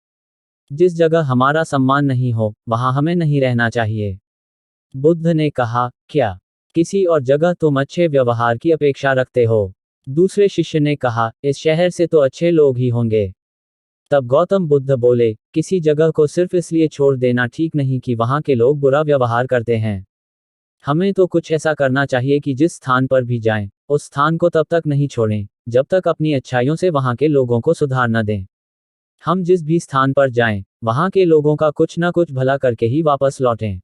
जिस जगह हमारा सम्मान नहीं हो, वहाँ हमें नहीं रहना चाहिए। बुद्ध ने कहा, क्या किसी और जगह तुम अच्छे व्यवहार की अपेक्षा रखते हो? दूसरे शिष्य ने कहा, इस शहर से तो अच्छे लोग ही होंगे। तब गौतम बुद्ध बोले, किसी जगह को सिर्फ इसलिए छोड़ देना ठीक नहीं कि वहाँ के लोग बुरा व्यवहार करते हैं। हमें तो कुछ ऐसा करना चाहिए कि जिस स्थान पर भी जाएं, उस स्थान को तब तक नहीं छोड़ें जब तक अपनी अच्छाइयों से वहाँ के लोगों को सुधार न दें। हम जिस भी स्थान पर जाएं, वहाँ के लोगों का कुछ न कुछ भला करके ही वापस लौटें।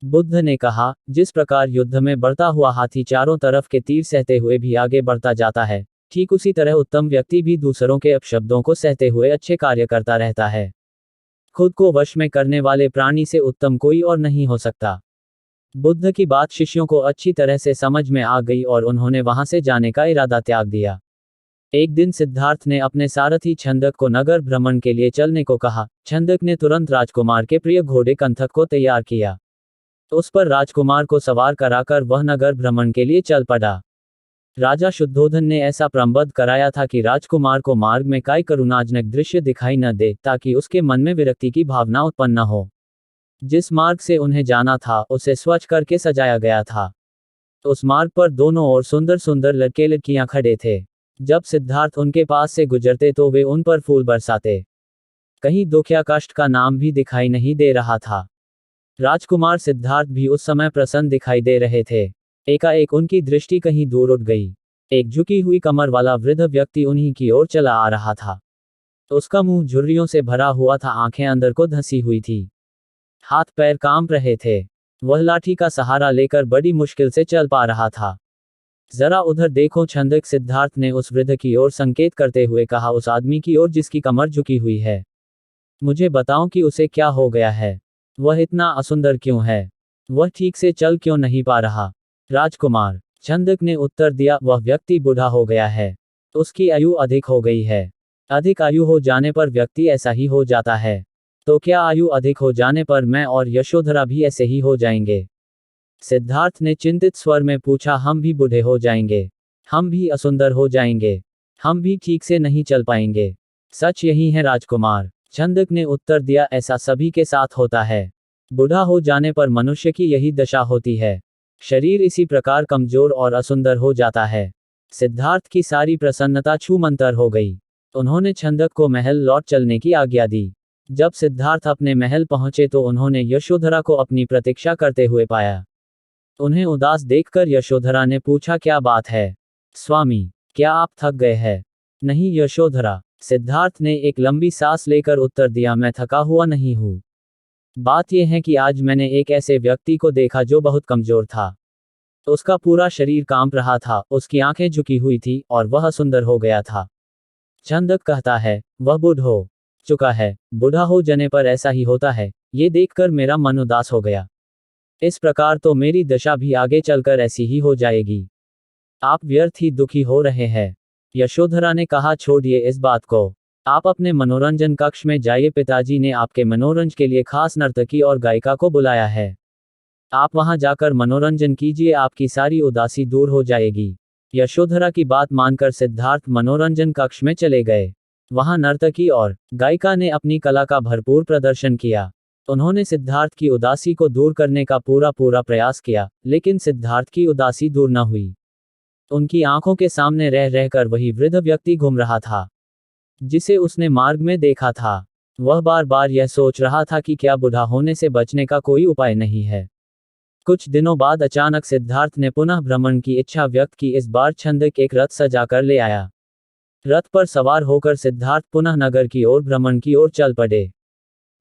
बुद्ध ने कहा, जिस प्रकार युद्ध में बढ़ता हुआ हाथी चारों तरफ के तीर सहते हुए भी आगे बढ़ता जाता है, ठीक उसी तरह उत्तम व्यक्ति भी दूसरों के अपशब्दों को सहते हुए अच्छे कार्य करता रहता है। खुद को वश में करने वाले प्राणी से उत्तम कोई और नहीं हो सकता। बुद्ध की बात शिष्यों को अच्छी तरह से समझ में आ गई और उन्होंने वहां से जाने का इरादा त्याग दिया। एक दिन सिद्धार्थ ने अपने सारथी छंदक को नगर भ्रमण के लिए चलने को कहा। छंदक ने तुरंत राजकुमार के प्रिय घोड़े कंथक को तैयार किया। उस पर राजकुमार को सवार कराकर वह नगर भ्रमण के लिए चल पड़ा। राजा शुद्धोधन ने ऐसा प्रबंध कराया था कि राजकुमार को मार्ग में कोई करुणाजनक दृश्य दिखाई न दे, ताकि उसके मन में विरक्ति की भावना उत्पन्न न हो। जिस मार्ग से उन्हें जाना था उसे स्वच्छ करके सजाया गया था। उस मार्ग पर दोनों ओर सुंदर सुंदर लड़के लड़कियां खड़े थे। जब सिद्धार्थ उनके पास से गुजरते तो वे उन पर फूल बरसाते। कहीं दुख या कष्ट का नाम भी दिखाई नहीं दे रहा था। राजकुमार सिद्धार्थ भी उस समय प्रसन्न दिखाई दे रहे थे। एकाएक उनकी दृष्टि कहीं दूर उठ गई। एक झुकी हुई कमर वाला वृद्ध व्यक्ति उन्हीं की ओर चला आ रहा था। उसका मुंह झुर्रियों से भरा हुआ था, आंखें अंदर को धंसी हुई थी, हाथ पैर कांप रहे थे। वह लाठी का सहारा लेकर बड़ी मुश्किल से चल पा रहा था। जरा उधर देखो, छंदक सिद्धार्थ ने उस वृद्ध की ओर संकेत करते हुए कहा, उस आदमी की ओर जिसकी कमर झुकी हुई है। मुझे बताओ कि उसे क्या हो गया है? वह इतना असुंदर क्यों है? वह ठीक से चल क्यों नहीं पा रहा? राजकुमार, छंदक ने उत्तर दिया, वह व्यक्ति बूढ़ा हो गया है। उसकी आयु अधिक हो गई है। अधिक आयु हो जाने पर व्यक्ति ऐसा ही हो जाता है। तो क्या आयु अधिक हो जाने पर मैं और यशोधरा भी ऐसे ही हो जाएंगे? सिद्धार्थ ने चिंतित स्वर में पूछा, हम भी बूढ़े हो जाएंगे, हम भी असुंदर हो जाएंगे, हम भी ठीक से नहीं चल पाएंगे। सच यही है राजकुमार, छंदक ने उत्तर दिया, ऐसा सभी के साथ होता है। बूढ़ा हो जाने पर मनुष्य की यही दशा होती है। शरीर इसी प्रकार कमजोर और असुंदर हो जाता है। सिद्धार्थ की सारी प्रसन्नता छूमंतर हो गई। उन्होंने छंदक को महल लौट चलने की आज्ञा दी। जब सिद्धार्थ अपने महल पहुंचे तो उन्होंने यशोधरा को अपनी प्रतीक्षा करते हुए पाया। उन्हें उदास देखकर यशोधरा ने पूछा, क्या बात है स्वामी, क्या आप थक गए हैं? नहीं यशोधरा, सिद्धार्थ ने एक लंबी सांस लेकर उत्तर दिया, मैं थका हुआ नहीं हूँ। बात यह है कि आज मैंने एक ऐसे व्यक्ति को देखा जो बहुत कमजोर था। उसका पूरा शरीर कांप रहा था, उसकी आंखें झुकी हुई थी और वह सुंदर हो गया था। छंदक कहता है, वह बूढ़ हो चुका है। बूढ़ा हो जाने पर ऐसा ही होता है। ये देखकर मेरा मन उदास हो गया। इस प्रकार तो मेरी दशा भी आगे चलकर ऐसी ही हो जाएगी। आप व्यर्थ ही दुखी हो रहे हैं। यशोधरा ने कहा, छोड़िए इस बात को, आप अपने मनोरंजन कक्ष में जाइए, पिताजी ने आपके मनोरंजन के लिए खास नर्तकी और गायिका को बुलाया है। आप वहां जाकर मनोरंजन कीजिए, आपकी सारी उदासी दूर हो जाएगी। यशोधरा की बात मानकर सिद्धार्थ मनोरंजन कक्ष में चले गए। वहां नर्तकी और गायिका ने अपनी कला का भरपूर प्रदर्शन किया। उन्होंने सिद्धार्थ की उदासी को दूर करने का पूरा प्रयास किया, लेकिन सिद्धार्थ की उदासी दूर न हुई। उनकी आंखों के सामने रह रहकर वही वृद्ध व्यक्ति घूम रहा था जिसे उसने मार्ग में देखा था। वह बार बार यह सोच रहा था कि क्या बूढ़ा होने से बचने का कोई उपाय नहीं है। कुछ दिनों बाद अचानक सिद्धार्थ ने पुनः भ्रमण की इच्छा व्यक्त की। इस बार छंदक एक रथ सजाकर ले आया। रथ पर सवार होकर सिद्धार्थ पुनः नगर की ओर भ्रमण की ओर चल पड़े।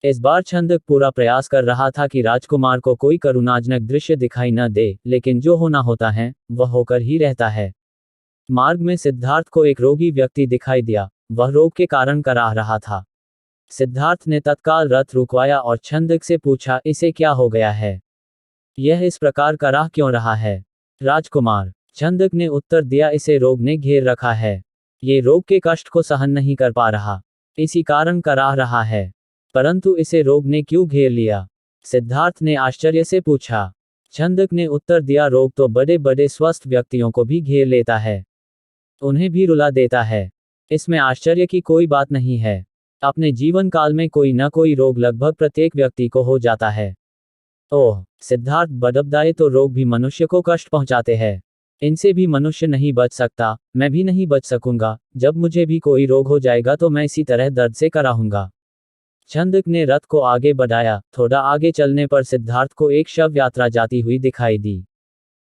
इस बार छंदक पूरा प्रयास कर रहा था कि राजकुमार को कोई करुणाजनक दृश्य दिखाई न दे, लेकिन जो होना होता है वह होकर ही रहता है। मार्ग में सिद्धार्थ को एक रोगी व्यक्ति दिखाई दिया। वह रोग के कारण कराह रहा था। सिद्धार्थ ने तत्काल रथ रुकवाया और छंदक से पूछा, इसे क्या हो गया है? यह इस प्रकार कराह क्यों रहा है? राजकुमार, छंदक ने उत्तर दिया, इसे रोग ने घेर रखा है। ये रोग के कष्ट को सहन नहीं कर पा रहा, इसी कारण कराह रहा है। परंतु इसे रोग ने क्यों घेर लिया? सिद्धार्थ ने आश्चर्य से पूछा। छंदक ने उत्तर दिया, रोग तो बड़े बड़े स्वस्थ व्यक्तियों को भी घेर लेता है, उन्हें भी रुला देता है। इसमें आश्चर्य की कोई बात नहीं है। अपने जीवन काल में कोई न कोई रोग लगभग प्रत्येक व्यक्ति को हो जाता है। ओह सिद्धार्थ, बदबदाए तो रोग भी मनुष्य को कष्ट पहुंचाते हैं। इनसे भी मनुष्य नहीं बच सकता, मैं भी नहीं बच सकूंगा। जब मुझे भी कोई रोग हो जाएगा तो मैं इसी तरह दर्द से कराहूंगा। छंदक ने रथ को आगे बढ़ाया। थोड़ा आगे चलने पर सिद्धार्थ को एक शव यात्रा जाती हुई दिखाई दी।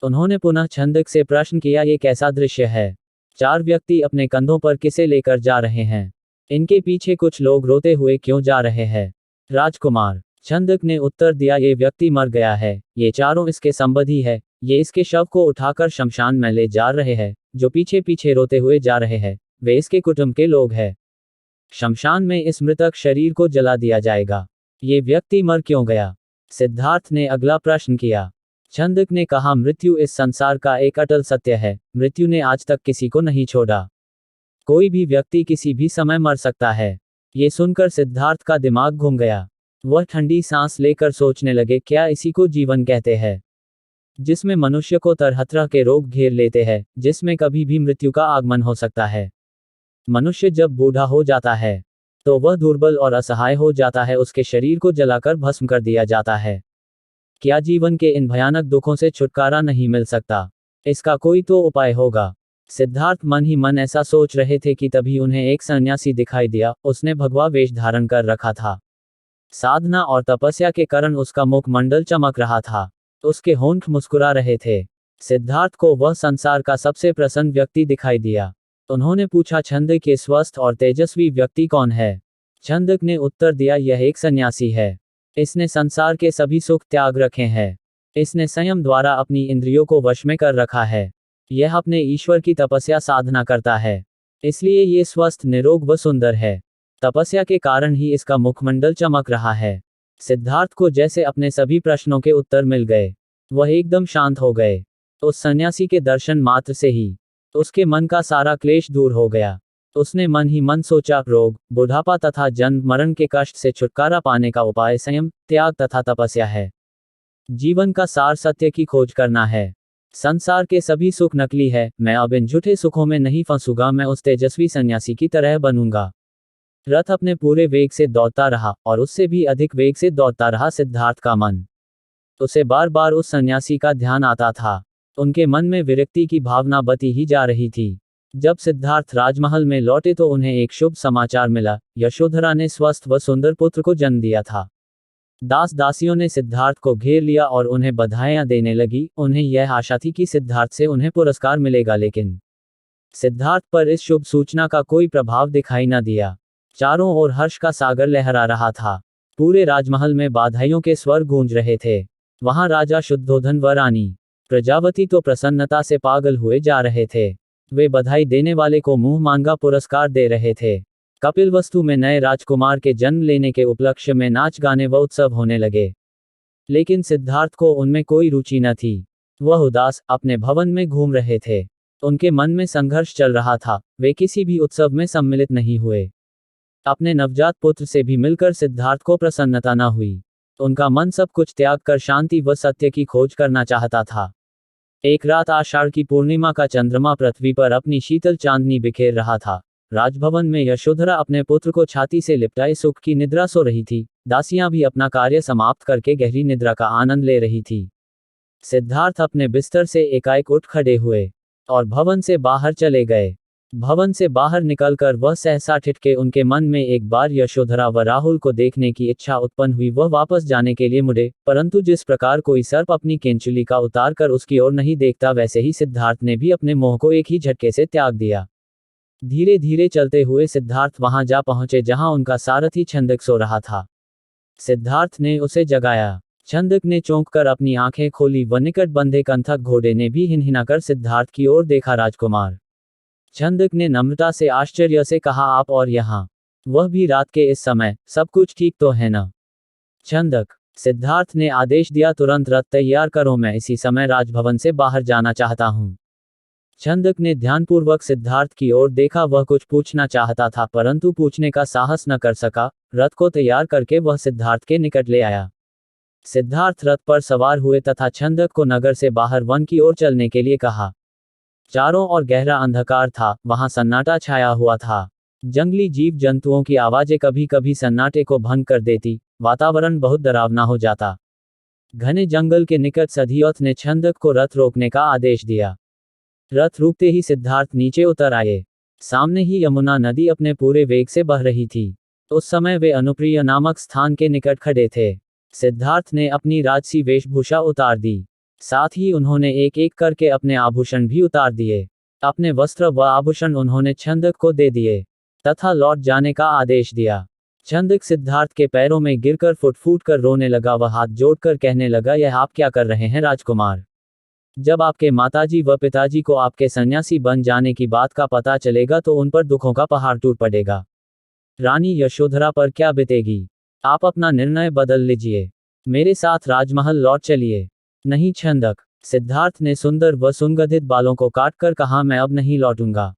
उन्होंने पुनः छंदक से प्रश्न किया, ये कैसा दृश्य है? 4 व्यक्ति अपने कंधों पर किसे लेकर जा रहे हैं? इनके पीछे कुछ लोग रोते हुए क्यों जा रहे हैं? राजकुमार, छंदक ने उत्तर दिया, ये व्यक्ति मर गया है, ये चारों इसके संबंधी है। ये इसके शव को उठाकर शमशान में ले जा रहे हैं। जो पीछे पीछे रोते हुए जा रहे हैं वे इसके कुटुंब के लोग हैं। शमशान में इस मृतक शरीर को जला दिया जाएगा। ये व्यक्ति मर क्यों गया? सिद्धार्थ ने अगला प्रश्न किया। छंदक ने कहा, मृत्यु इस संसार का एक अटल सत्य है। मृत्यु ने आज तक किसी को नहीं छोड़ा। कोई भी व्यक्ति किसी भी समय मर सकता है। ये सुनकर सिद्धार्थ का दिमाग घूम गया। वह ठंडी सांस लेकर सोचने लगे, क्या इसी को जीवन कहते हैं, जिसमें मनुष्य को तरह तरह के रोग घेर लेते हैं, जिसमें कभी भी मृत्यु का आगमन हो सकता है। मनुष्य जब बूढ़ा हो जाता है तो वह दुर्बल और असहाय हो जाता है, उसके शरीर को जलाकर भस्म कर दिया जाता है। क्या जीवन के इन भयानक दुखों से छुटकारा नहीं मिल सकता? इसका कोई तो उपाय होगा। सिद्धार्थ मन ही मन ऐसा सोच रहे थे कि तभी उन्हें एक सन्यासी दिखाई दिया। उसने भगवा वेश धारण कर रखा था। साधना और तपस्या के कारण उसका मुखमंडल चमक रहा था। उसके होंठ मुस्कुरा रहे थे। सिद्धार्थ को वह संसार का सबसे प्रसन्न व्यक्ति दिखाई दिया। उन्होंने पूछा, छंदक के स्वस्थ और तेजस्वी व्यक्ति कौन है? छंदक ने उत्तर दिया, यह एक सन्यासी है। इसने संसार के सभी सुख त्याग रखे हैं। इसने संयम द्वारा अपनी इंद्रियों को वश में कर रखा है। यह अपने ईश्वर की तपस्या साधना करता है, इसलिए ये स्वस्थ, निरोग व सुंदर है। तपस्या के कारण ही इसका मुखमंडल चमक रहा है। सिद्धार्थ को जैसे अपने सभी प्रश्नों के उत्तर मिल गए। वह एकदम शांत हो गए। उस सन्यासी के दर्शन मात्र से ही उसके मन का सारा क्लेश दूर हो गया। उसने मन ही मन सोचा, रोग, बुढ़ापा तथा जन्म मरण के कष्ट से छुटकारा पाने का उपाय संयम, त्याग तथा तपस्या है। जीवन का सार सत्य की खोज करना है। संसार के सभी सुख नकली है। मैं अब इन झूठे सुखों में नहीं फंसूंगा। मैं उस तेजस्वी सन्यासी की तरह बनूंगा। रथ अपने पूरे वेग से दौड़ता रहा और उससे भी अधिक वेग से दौड़ता रहा सिद्धार्थ का मन। उसे बार बार उस सन्यासी का ध्यान आता था। उनके मन में विरक्ति की भावना बती ही जा रही थी। जब सिद्धार्थ राजमहल में लौटे तो उन्हें एक शुभ समाचार मिला, यशोधरा ने स्वस्थ व सुंदर पुत्र को जन्म दिया था। दास दासियों ने सिद्धार्थ को घेर लिया और उन्हें बधाइयां देने लगी। उन्हें यह आशा थी कि सिद्धार्थ से उन्हें पुरस्कार मिलेगा, लेकिन सिद्धार्थ पर इस शुभ सूचना का कोई प्रभाव दिखाई न दिया। चारों ओर हर्ष का सागर लहरा रहा था। पूरे राजमहल में बधाइयों के स्वर गूंज रहे थे। वहां राजा शुद्धोधन व रानी प्रजावती तो प्रसन्नता से पागल हुए जा रहे थे। वे बधाई देने वाले को मुंह मांगा पुरस्कार दे रहे थे। कपिलवस्तु में नए राजकुमार के जन्म लेने के उपलक्ष्य में नाच गाने व उत्सव होने लगे। लेकिन सिद्धार्थ को उनमें कोई रुचि न थी। वह उदास अपने भवन में घूम रहे थे। उनके मन में संघर्ष चल रहा था। वे किसी भी उत्सव में सम्मिलित नहीं हुए। अपने नवजात पुत्र से भी मिलकर सिद्धार्थ को प्रसन्नता न हुई। उनका मन सब कुछ त्याग कर शांति व सत्य की खोज करना चाहता था। एक रात आषाढ़ की पूर्णिमा का चंद्रमा पृथ्वी पर अपनी शीतल चांदनी बिखेर रहा था। राजभवन में यशोधरा अपने पुत्र को छाती से लिपटाए सुख की निद्रा सो रही थी। दासियां भी अपना कार्य समाप्त करके गहरी निद्रा का आनंद ले रही थी। सिद्धार्थ अपने बिस्तर से एकाएक उठ खड़े हुए और भवन से बाहर चले गए। भवन से बाहर निकलकर वह सहसा ठिठके। उनके मन में एक बार यशोधरा व राहुल को देखने की इच्छा उत्पन्न हुई। वह वापस जाने के लिए मुड़े, परंतु जिस प्रकार कोई सर्प अपनी केंचुली का उतार कर उसकी ओर नहीं देखता, वैसे ही सिद्धार्थ ने भी अपने मोह को एक ही झटके से त्याग दिया। धीरे धीरे चलते हुए सिद्धार्थ वहां जा पहुंचे जहां उनका सारथी छंदक सो रहा था। सिद्धार्थ ने उसे जगाया। छंदक ने चौंक कर अपनी आंखें खोली व निकट बंधे कंथक घोड़े ने भी हिनहिनाकर सिद्धार्थ की ओर देखा। राजकुमार, छंदक ने नम्रता से आश्चर्य से कहा, आप और यहाँ, वह भी रात के इस समय, सब कुछ ठीक तो है न? छंदक, सिद्धार्थ ने आदेश दिया, तुरंत रथ तैयार करो, मैं इसी समय राजभवन से बाहर जाना चाहता हूँ। छंदक ने ध्यानपूर्वक सिद्धार्थ की ओर देखा। वह कुछ पूछना चाहता था परंतु पूछने का साहस न कर सका। रथ को तैयार करके वह सिद्धार्थ के निकट ले आया। सिद्धार्थ रथ पर सवार हुए तथा छंदक को नगर से बाहर वन की ओर चलने के लिए कहा। चारों ओर गहरा अंधकार था। वहां सन्नाटा छाया हुआ था। जंगली जीव जंतुओं की आवाजें कभी कभी सन्नाटे को भंग कर देती। वातावरण बहुत डरावना हो जाता। घने जंगल के निकट सधियोथ ने छंदक को रथ रोकने का आदेश दिया। रथ रुकते ही सिद्धार्थ नीचे उतर आए। सामने ही यमुना नदी अपने पूरे वेग से बह रही थी। उस समय वे अनुप्रिय नामक स्थान के निकट खड़े थे। सिद्धार्थ ने अपनी राजसी वेशभूषा उतार दी। साथ ही उन्होंने एक एक करके अपने आभूषण भी उतार दिए। अपने वस्त्र व आभूषण उन्होंने छंदक को दे दिए तथा लौट जाने का आदेश दिया। छंदक सिद्धार्थ के पैरों में गिरकर फुट फूट कर रोने लगा। वह हाथ जोड़कर कहने लगा, यह आप क्या कर रहे हैं राजकुमार? जब आपके माताजी व पिताजी को आपके सन्यासी बन जाने की बात का पता चलेगा तो उन पर दुखों का पहाड़ टूट पड़ेगा। रानी यशोधरा पर क्या बीतेगी? आप अपना निर्णय बदल लीजिए। मेरे साथ राजमहल लौट चलिए। नहीं छंदक, सिद्धार्थ ने सुंदर व सुगंधित बालों को काटकर कहा, मैं अब नहीं लौटूंगा।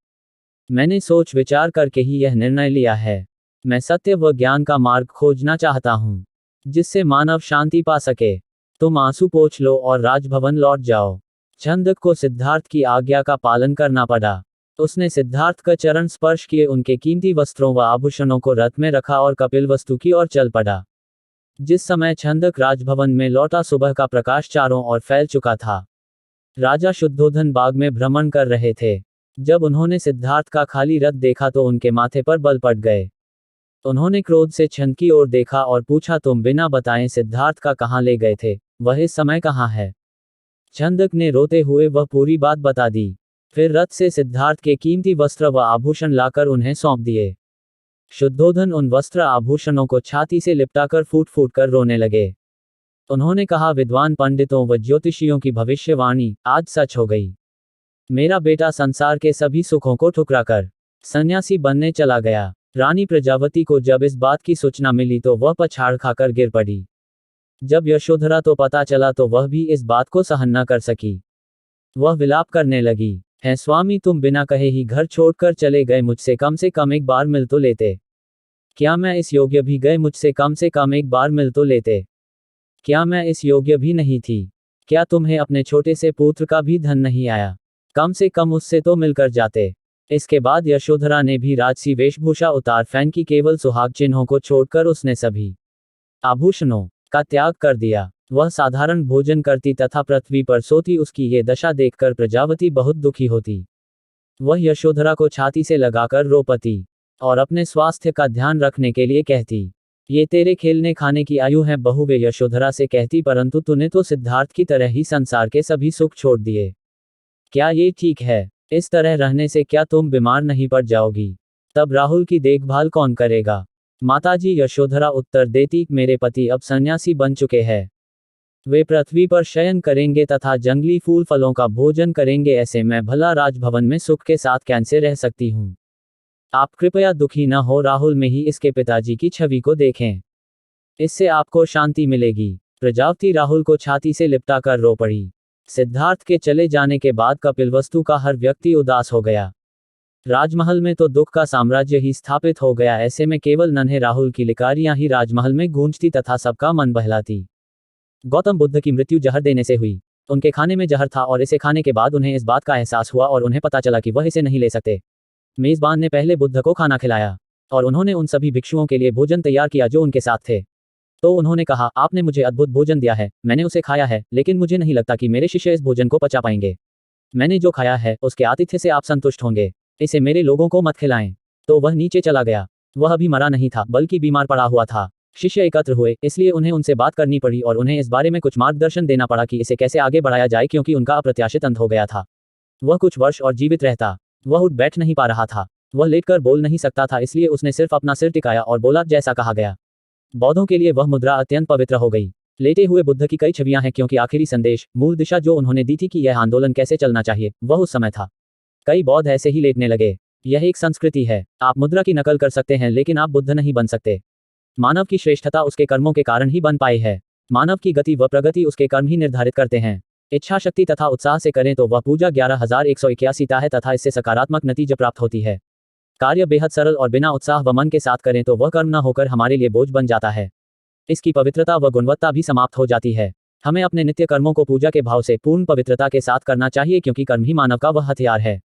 मैंने सोच विचार करके ही यह निर्णय लिया है। मैं सत्य व ज्ञान का मार्ग खोजना चाहता हूँ, जिससे मानव शांति पा सके। तुम आंसू पोंछ लो और राजभवन लौट जाओ। छंदक को सिद्धार्थ की आज्ञा का पालन करना पड़ा। उसने सिद्धार्थ का चरण स्पर्श किए, उनके कीमती वस्त्रों व आभूषणों को रथ में रखा और कपिलवस्तु की ओर चल पड़ा। जिस समय छंदक राजभवन में लौटा, सुबह का प्रकाश चारों ओर फैल चुका था। राजा शुद्धोधन बाग में भ्रमण कर रहे थे। जब उन्होंने सिद्धार्थ का खाली रथ देखा तो उनके माथे पर बल पड़ गए। उन्होंने क्रोध से छंद की ओर देखा और पूछा, तुम बिना बताए सिद्धार्थ का कहाँ ले गए थे? वह इस समय कहाँ है? छंदक ने रोते हुए वह पूरी बात बता दी। फिर रथ से सिद्धार्थ के कीमती वस्त्र व आभूषण लाकर उन्हें सौंप दिए। शुद्धोधन उन वस्त्र आभूषणों को छाती से लिपटाकर फूट फूट कर रोने लगे। उन्होंने कहा, विद्वान पंडितों व ज्योतिषियों की भविष्यवाणी आज सच हो गई। मेरा बेटा संसार के सभी सुखों को ठुकराकर सन्यासी बनने चला गया। रानी प्रजावती को जब इस बात की सूचना मिली तो वह पछाड़ खाकर गिर पड़ी। जब यशोधरा तो पता चला तो वह भी इस बात को सहन न कर सकी। वह विलाप करने लगी, है स्वामी, तुम बिना कहे ही घर छोड़कर चले गए। मुझसे कम से कम एक बार मिल तो लेते। क्या मैं इस योग्य भी गए? मुझसे कम से कम एक बार मिल तो लेते। क्या मैं इस योग्य भी नहीं थी? क्या तुम्हें अपने छोटे से पुत्र का भी धन नहीं आया? कम से कम उससे तो मिलकर जाते। इसके बाद यशोधरा ने भी राजसी वेशभूषा उतार फेंकी। केवल सुहाग चिन्हों को छोड़कर उसने सभी आभूषणों का त्याग कर दिया। वह साधारण भोजन करती तथा पृथ्वी पर सोती। उसकी ये दशा देखकर प्रजावती बहुत दुखी होती। वह यशोधरा को छाती से लगाकर रो पड़ती और अपने स्वास्थ्य का ध्यान रखने के लिए कहती, ये तेरे खेलने खाने की आयु है बहू, वे यशोधरा से कहती, परंतु तूने तो सिद्धार्थ की तरह ही संसार के सभी सुख छोड़ दिए। क्या ये ठीक है? इस तरह रहने से क्या तुम बीमार नहीं पड़ जाओगी? तब राहुल की देखभाल कौन करेगा? माताजी यशोधरा उत्तर देती, मेरे पति अब सन्यासी बन चुके हैं। वे पृथ्वी पर शयन करेंगे तथा जंगली फूल फलों का भोजन करेंगे। ऐसे मैं भला राजभवन में सुख के साथ कैसे रह सकती हूँ? आप कृपया दुखी न हो, राहुल में ही इसके पिताजी की छवि को देखें। इससे आपको शांति मिलेगी। प्रजावती राहुल को छाती से लिपटा कर रो पड़ी। सिद्धार्थ के चले जाने के बाद कपिलवस्तु का हर व्यक्ति उदास हो गया। राजमहल में तो दुख का साम्राज्य ही स्थापित हो गया। ऐसे में केवल नन्हे राहुल की लिकारियां ही राजमहल में गूंजती तथा सबका मन बहलाती। गौतम बुद्ध की मृत्यु जहर देने से हुई। उनके खाने में जहर था और इसे खाने के बाद उन्हें इस बात का एहसास हुआ और उन्हें पता चला कि वह इसे नहीं ले सकते। मेजबान ने पहले बुद्ध को खाना खिलाया और उन्होंने उन सभी भिक्षुओं के लिए भोजन तैयार किया जो उनके साथ थे। तो उन्होंने कहा, आपने मुझे अद्भुत भोजन दिया है, मैंने उसे खाया है, लेकिन मुझे नहीं लगता कि मेरे शिष्य इस भोजन को पचा पाएंगे। मैंने जो खाया है उसके आतिथ्य से आप संतुष्ट होंगे, इसे मेरे लोगों को मत खिलाएं। तो वह नीचे चला गया। वह अभी मरा नहीं था बल्कि बीमार पड़ा हुआ था। शिष्य एकत्र हुए, इसलिए उन्हें उनसे बात करनी पड़ी और उन्हें इस बारे में कुछ मार्गदर्शन देना पड़ा कि इसे कैसे आगे बढ़ाया जाए, क्योंकि उनका अप्रत्याशित अंत हो गया था। वह कुछ वर्ष और जीवित रहता। वह उठ बैठ नहीं पा रहा था। वह लेटकर बोल नहीं सकता था, इसलिए उसने सिर्फ अपना सिर टिकाया और बोला, जैसा कहा गया। बौद्धों के लिए वह मुद्रा अत्यंत पवित्र हो गई। लेटे हुए बुद्ध की कई छवियां हैं, क्योंकि आखिरी संदेश, मूल दिशा जो उन्होंने दी थी कि यह आंदोलन कैसे चलना चाहिए, वह उस समय था। कई बौद्ध ऐसे ही लेटने लगे। यह एक संस्कृति है। आप मुद्रा की नकल कर सकते हैं, लेकिन आप बुद्ध नहीं बन सकते। मानव की श्रेष्ठता उसके कर्मों के कारण ही बन पाई है। मानव की गति व प्रगति उसके कर्म ही निर्धारित करते हैं। इच्छा शक्ति तथा उत्साह से करें तो वह पूजा 11,181 है तथा इससे सकारात्मक नतीजे प्राप्त होती है। कार्य बेहद सरल और बिना उत्साह व मन के साथ करें तो वह कर्म न होकर हमारे लिए बोझ बन जाता है। इसकी पवित्रता व गुणवत्ता भी समाप्त हो जाती है। हमें अपने नित्य कर्मों को पूजा के भाव से पूर्ण पवित्रता के साथ करना चाहिए, क्योंकि कर्म ही मानव का वह हथियार है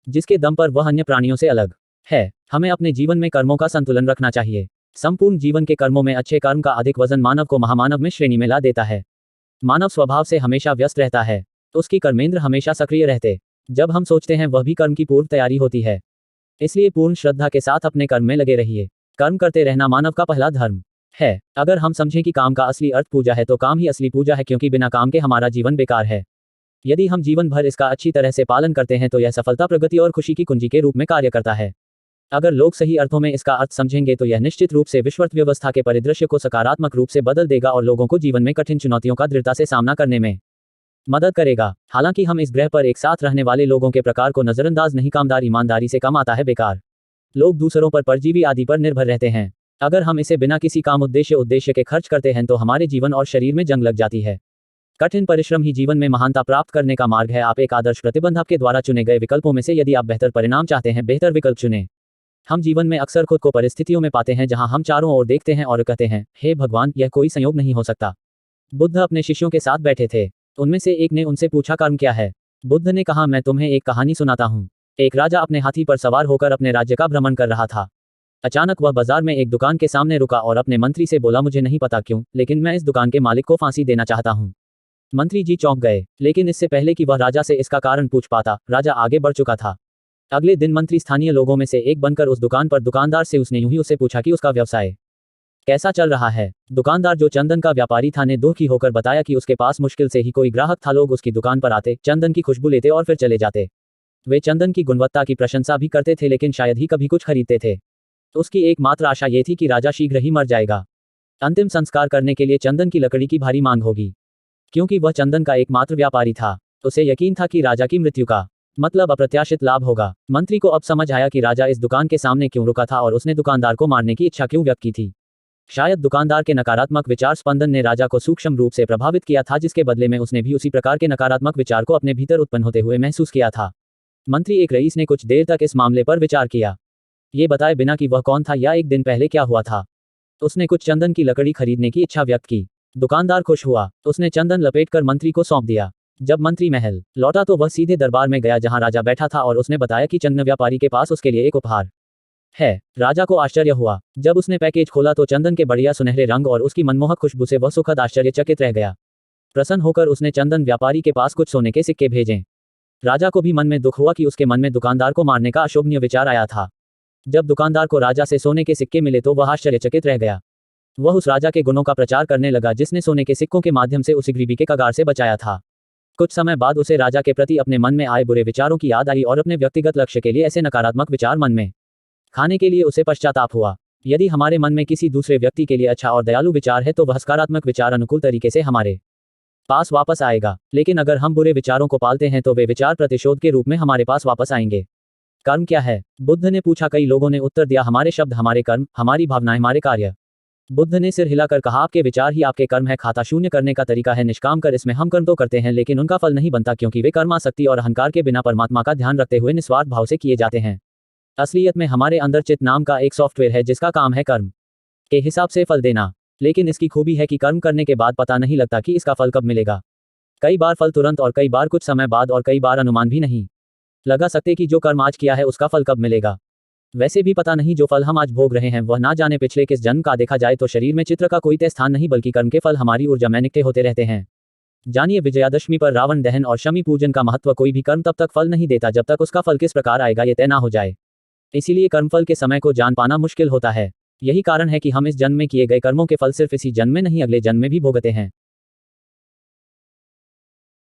जिसके दम पर वह अन्य प्राणियों से अलग है। हमें अपने जीवन में कर्मों का संतुलन रखना चाहिए। संपूर्ण जीवन के कर्मों में अच्छे कर्म का अधिक वजन मानव को महामानव में श्रेणी में ला देता है। मानव स्वभाव से हमेशा व्यस्त रहता है, तो उसकी कर्मेंद्र हमेशा सक्रिय रहते। जब हम सोचते हैं वह भी कर्म की पूर्व तैयारी होती है। इसलिए पूर्ण श्रद्धा के साथ अपने कर्म में लगे रहिए। कर्म करते रहना मानव का पहला धर्म है। अगर हम समझें कि काम का असली अर्थ पूजा है, तो काम ही असली पूजा है, क्योंकि बिना काम के हमारा जीवन बेकार है। यदि हम जीवन भर इसका अच्छी तरह से पालन करते हैं तो यह सफलता, प्रगति और खुशी की कुंजी के रूप में कार्य करता है। अगर लोग सही अर्थों में इसका अर्थ समझेंगे तो यह निश्चित रूप से विश्व व्यवस्था के परिदृश्य को सकारात्मक रूप से बदल देगा और लोगों को जीवन में कठिन चुनौतियों का दृढ़ता से सामना करने में मदद करेगा। हालांकि हम इस ग्रह पर एक साथ रहने वाले लोगों के प्रकार को नजरअंदाज नहीं। कामदार ईमानदारी से कम आता है बेकार। लोग दूसरों पर परजीवी आदि पर निर्भर रहते हैं। अगर हम इसे बिना किसी काम उद्देश्य के खर्च करते हैं तो हमारे जीवन और शरीर में जंग लग जाती है। कठिन परिश्रम ही जीवन में महानता प्राप्त करने का मार्ग है। आप एक आदर्श प्रतिबंध आपके द्वारा चुने गए विकल्पों में से यदि आप बेहतर परिणाम चाहते हैं, बेहतर विकल्प चुनें। हम जीवन में अक्सर खुद को परिस्थितियों में पाते हैं जहां हम चारों ओर देखते हैं और कहते हैं, हे भगवान, यह कोई संयोग नहीं हो सकता। बुद्ध अपने शिष्यों के साथ बैठे थे। उनमें से एक ने उनसे पूछा, कर्म क्या है? बुद्ध ने कहा, मैं तुम्हें एक कहानी सुनाता हूँ। एक राजा अपने हाथी पर सवार होकर अपने राज्य का भ्रमण कर रहा था। अचानक वह बाजार में एक दुकान के सामने रुका और अपने मंत्री से बोला, मुझे नहीं पता क्यों, लेकिन मैं इस दुकान के मालिक को फांसी देना चाहता हूँ। मंत्री जी चौंक गए, लेकिन इससे पहले कि वह राजा से इसका कारण पूछ पाता, राजा आगे बढ़ चुका था। अगले दिन मंत्री स्थानीय लोगों में से एक बनकर उस दुकान पर दुकानदार से उसने यूं ही उससे पूछा कि उसका व्यवसाय कैसा चल रहा है। दुकानदार, जो चंदन का व्यापारी था, ने दुखी होकर बताया कि उसके पास मुश्किल से ही कोई ग्राहक था। लोग उसकी दुकान पर आते, चंदन की खुशबू लेते और फिर चले जाते। वे चंदन की गुणवत्ता की प्रशंसा भी करते थे, लेकिन शायद ही कभी कुछ खरीदते थे। तो उसकी एकमात्र आशा ये थी कि राजा शीघ्र ही मर जाएगा। अंतिम संस्कार करने के लिए चंदन की लकड़ी की भारी मांग होगी। क्योंकि वह चंदन का एकमात्र व्यापारी था, उसे यकीन था कि राजा की मृत्यु का मतलब अप्रत्याशित लाभ होगा। मंत्री को अब समझ आया कि राजा इस दुकान के सामने क्यों रुका था और उसने दुकानदार को मारने की इच्छा क्यों व्यक्त की थी। शायद दुकानदार के नकारात्मक विचार स्पंदन ने राजा को सूक्ष्म रूप से प्रभावित किया था, जिसके बदले में उसने भी उसी प्रकार के नकारात्मक विचार को अपने भीतर उत्पन्न होते हुए महसूस किया था। मंत्री एक रईस ने कुछ देर तक इस मामले पर विचार किया, ये बताए बिना कि वह कौन था या एक दिन पहले क्या हुआ था। उसने कुछ चंदन की लकड़ी खरीदने की इच्छा व्यक्त की। दुकानदार खुश हुआ। उसने चंदन लपेटकर मंत्री को सौंप दिया। जब मंत्री महल लौटा तो वह सीधे दरबार में गया जहां राजा बैठा था और उसने बताया कि चंदन व्यापारी के पास उसके लिए एक उपहार है। राजा को आश्चर्य हुआ। जब उसने पैकेज खोला तो चंदन के बढ़िया सुनहरे रंग और उसकी मनमोहक खुशबू से वह सुखद आश्चर्यचकित रह गया। प्रसन्न होकर उसने चंदन व्यापारी के पास कुछ सोने के सिक्के भेजे। राजा को भी मन में दुख हुआ कि उसके मन में दुकानदार को मारने का अशोभनीय विचार आया था। जब दुकानदार को राजा से सोने के सिक्के मिले तो वह आश्चर्यचकित रह गया। वह उस राजा के गुणों का प्रचार करने लगा जिसने सोने के सिक्कों के माध्यम से उसे गरीबी के कगार से बचाया था। कुछ समय बाद उसे राजा के प्रति अपने मन में आए बुरे विचारों की याद आई और अपने व्यक्तिगत लक्ष्य के लिए ऐसे नकारात्मक विचार मन में खाने के लिए उसे पश्चाताप हुआ। यदि हमारे मन में किसी दूसरे व्यक्ति के लिए अच्छा और दयालु विचार है तो वह सकारात्मक विचार अनुकूल तरीके से हमारे पास वापस आएगा, लेकिन अगर हम बुरे विचारों को पालते हैं तो वे विचार प्रतिशोध के रूप में हमारे पास वापस आएंगे। कर्म क्या है? बुद्ध ने पूछा। कई लोगों ने उत्तर दिया, हमारे शब्द, हमारे कर्म, हमारी भावनाएं, हमारे कार्य। बुद्ध ने सिर हिलाकर कहा, आपके विचार ही आपके कर्म है। खाता शून्य करने का तरीका है निष्काम कर। इसमें हम कर्म तो करते हैं लेकिन उनका फल नहीं बनता क्योंकि वे कर्मासक्ति और अहंकार के बिना परमात्मा का ध्यान रखते हुए निस्वार्थ भाव से किए जाते हैं। असलियत में हमारे अंदर चित्त नाम का एक सॉफ्टवेयर है जिसका काम है कर्म के हिसाब से फल देना। लेकिन इसकी खूबी है कि कर्म करने के बाद पता नहीं लगता कि इसका फल कब मिलेगा। कई बार फल तुरंत और कई बार कुछ समय बाद और कई बार अनुमान भी नहीं लगा सकते कि जो कर्म आज किया है उसका फल कब मिलेगा। वैसे भी पता नहीं जो फल हम आज भोग रहे हैं वह ना जाने पिछले किस जन्म का। देखा जाए तो शरीर में चित्र का कोई तय स्थान नहीं बल्कि कर्म के फल हमारी ऊर्जा में निकटे होते रहते हैं। जानिए, विजयादशमी पर रावण दहन और शमी पूजन का महत्व। कोई भी कर्म तब तक फल नहीं देता जब तक उसका फल किस प्रकार आएगा ये तय ना हो जाए। इसीलिए कर्मफल के समय को जान पाना मुश्किल होता है। यही कारण है कि हम इस जन्म में किए गए कर्मों के फल सिर्फ इसी जन्म में नहीं अगले जन्म में भी भोगते हैं।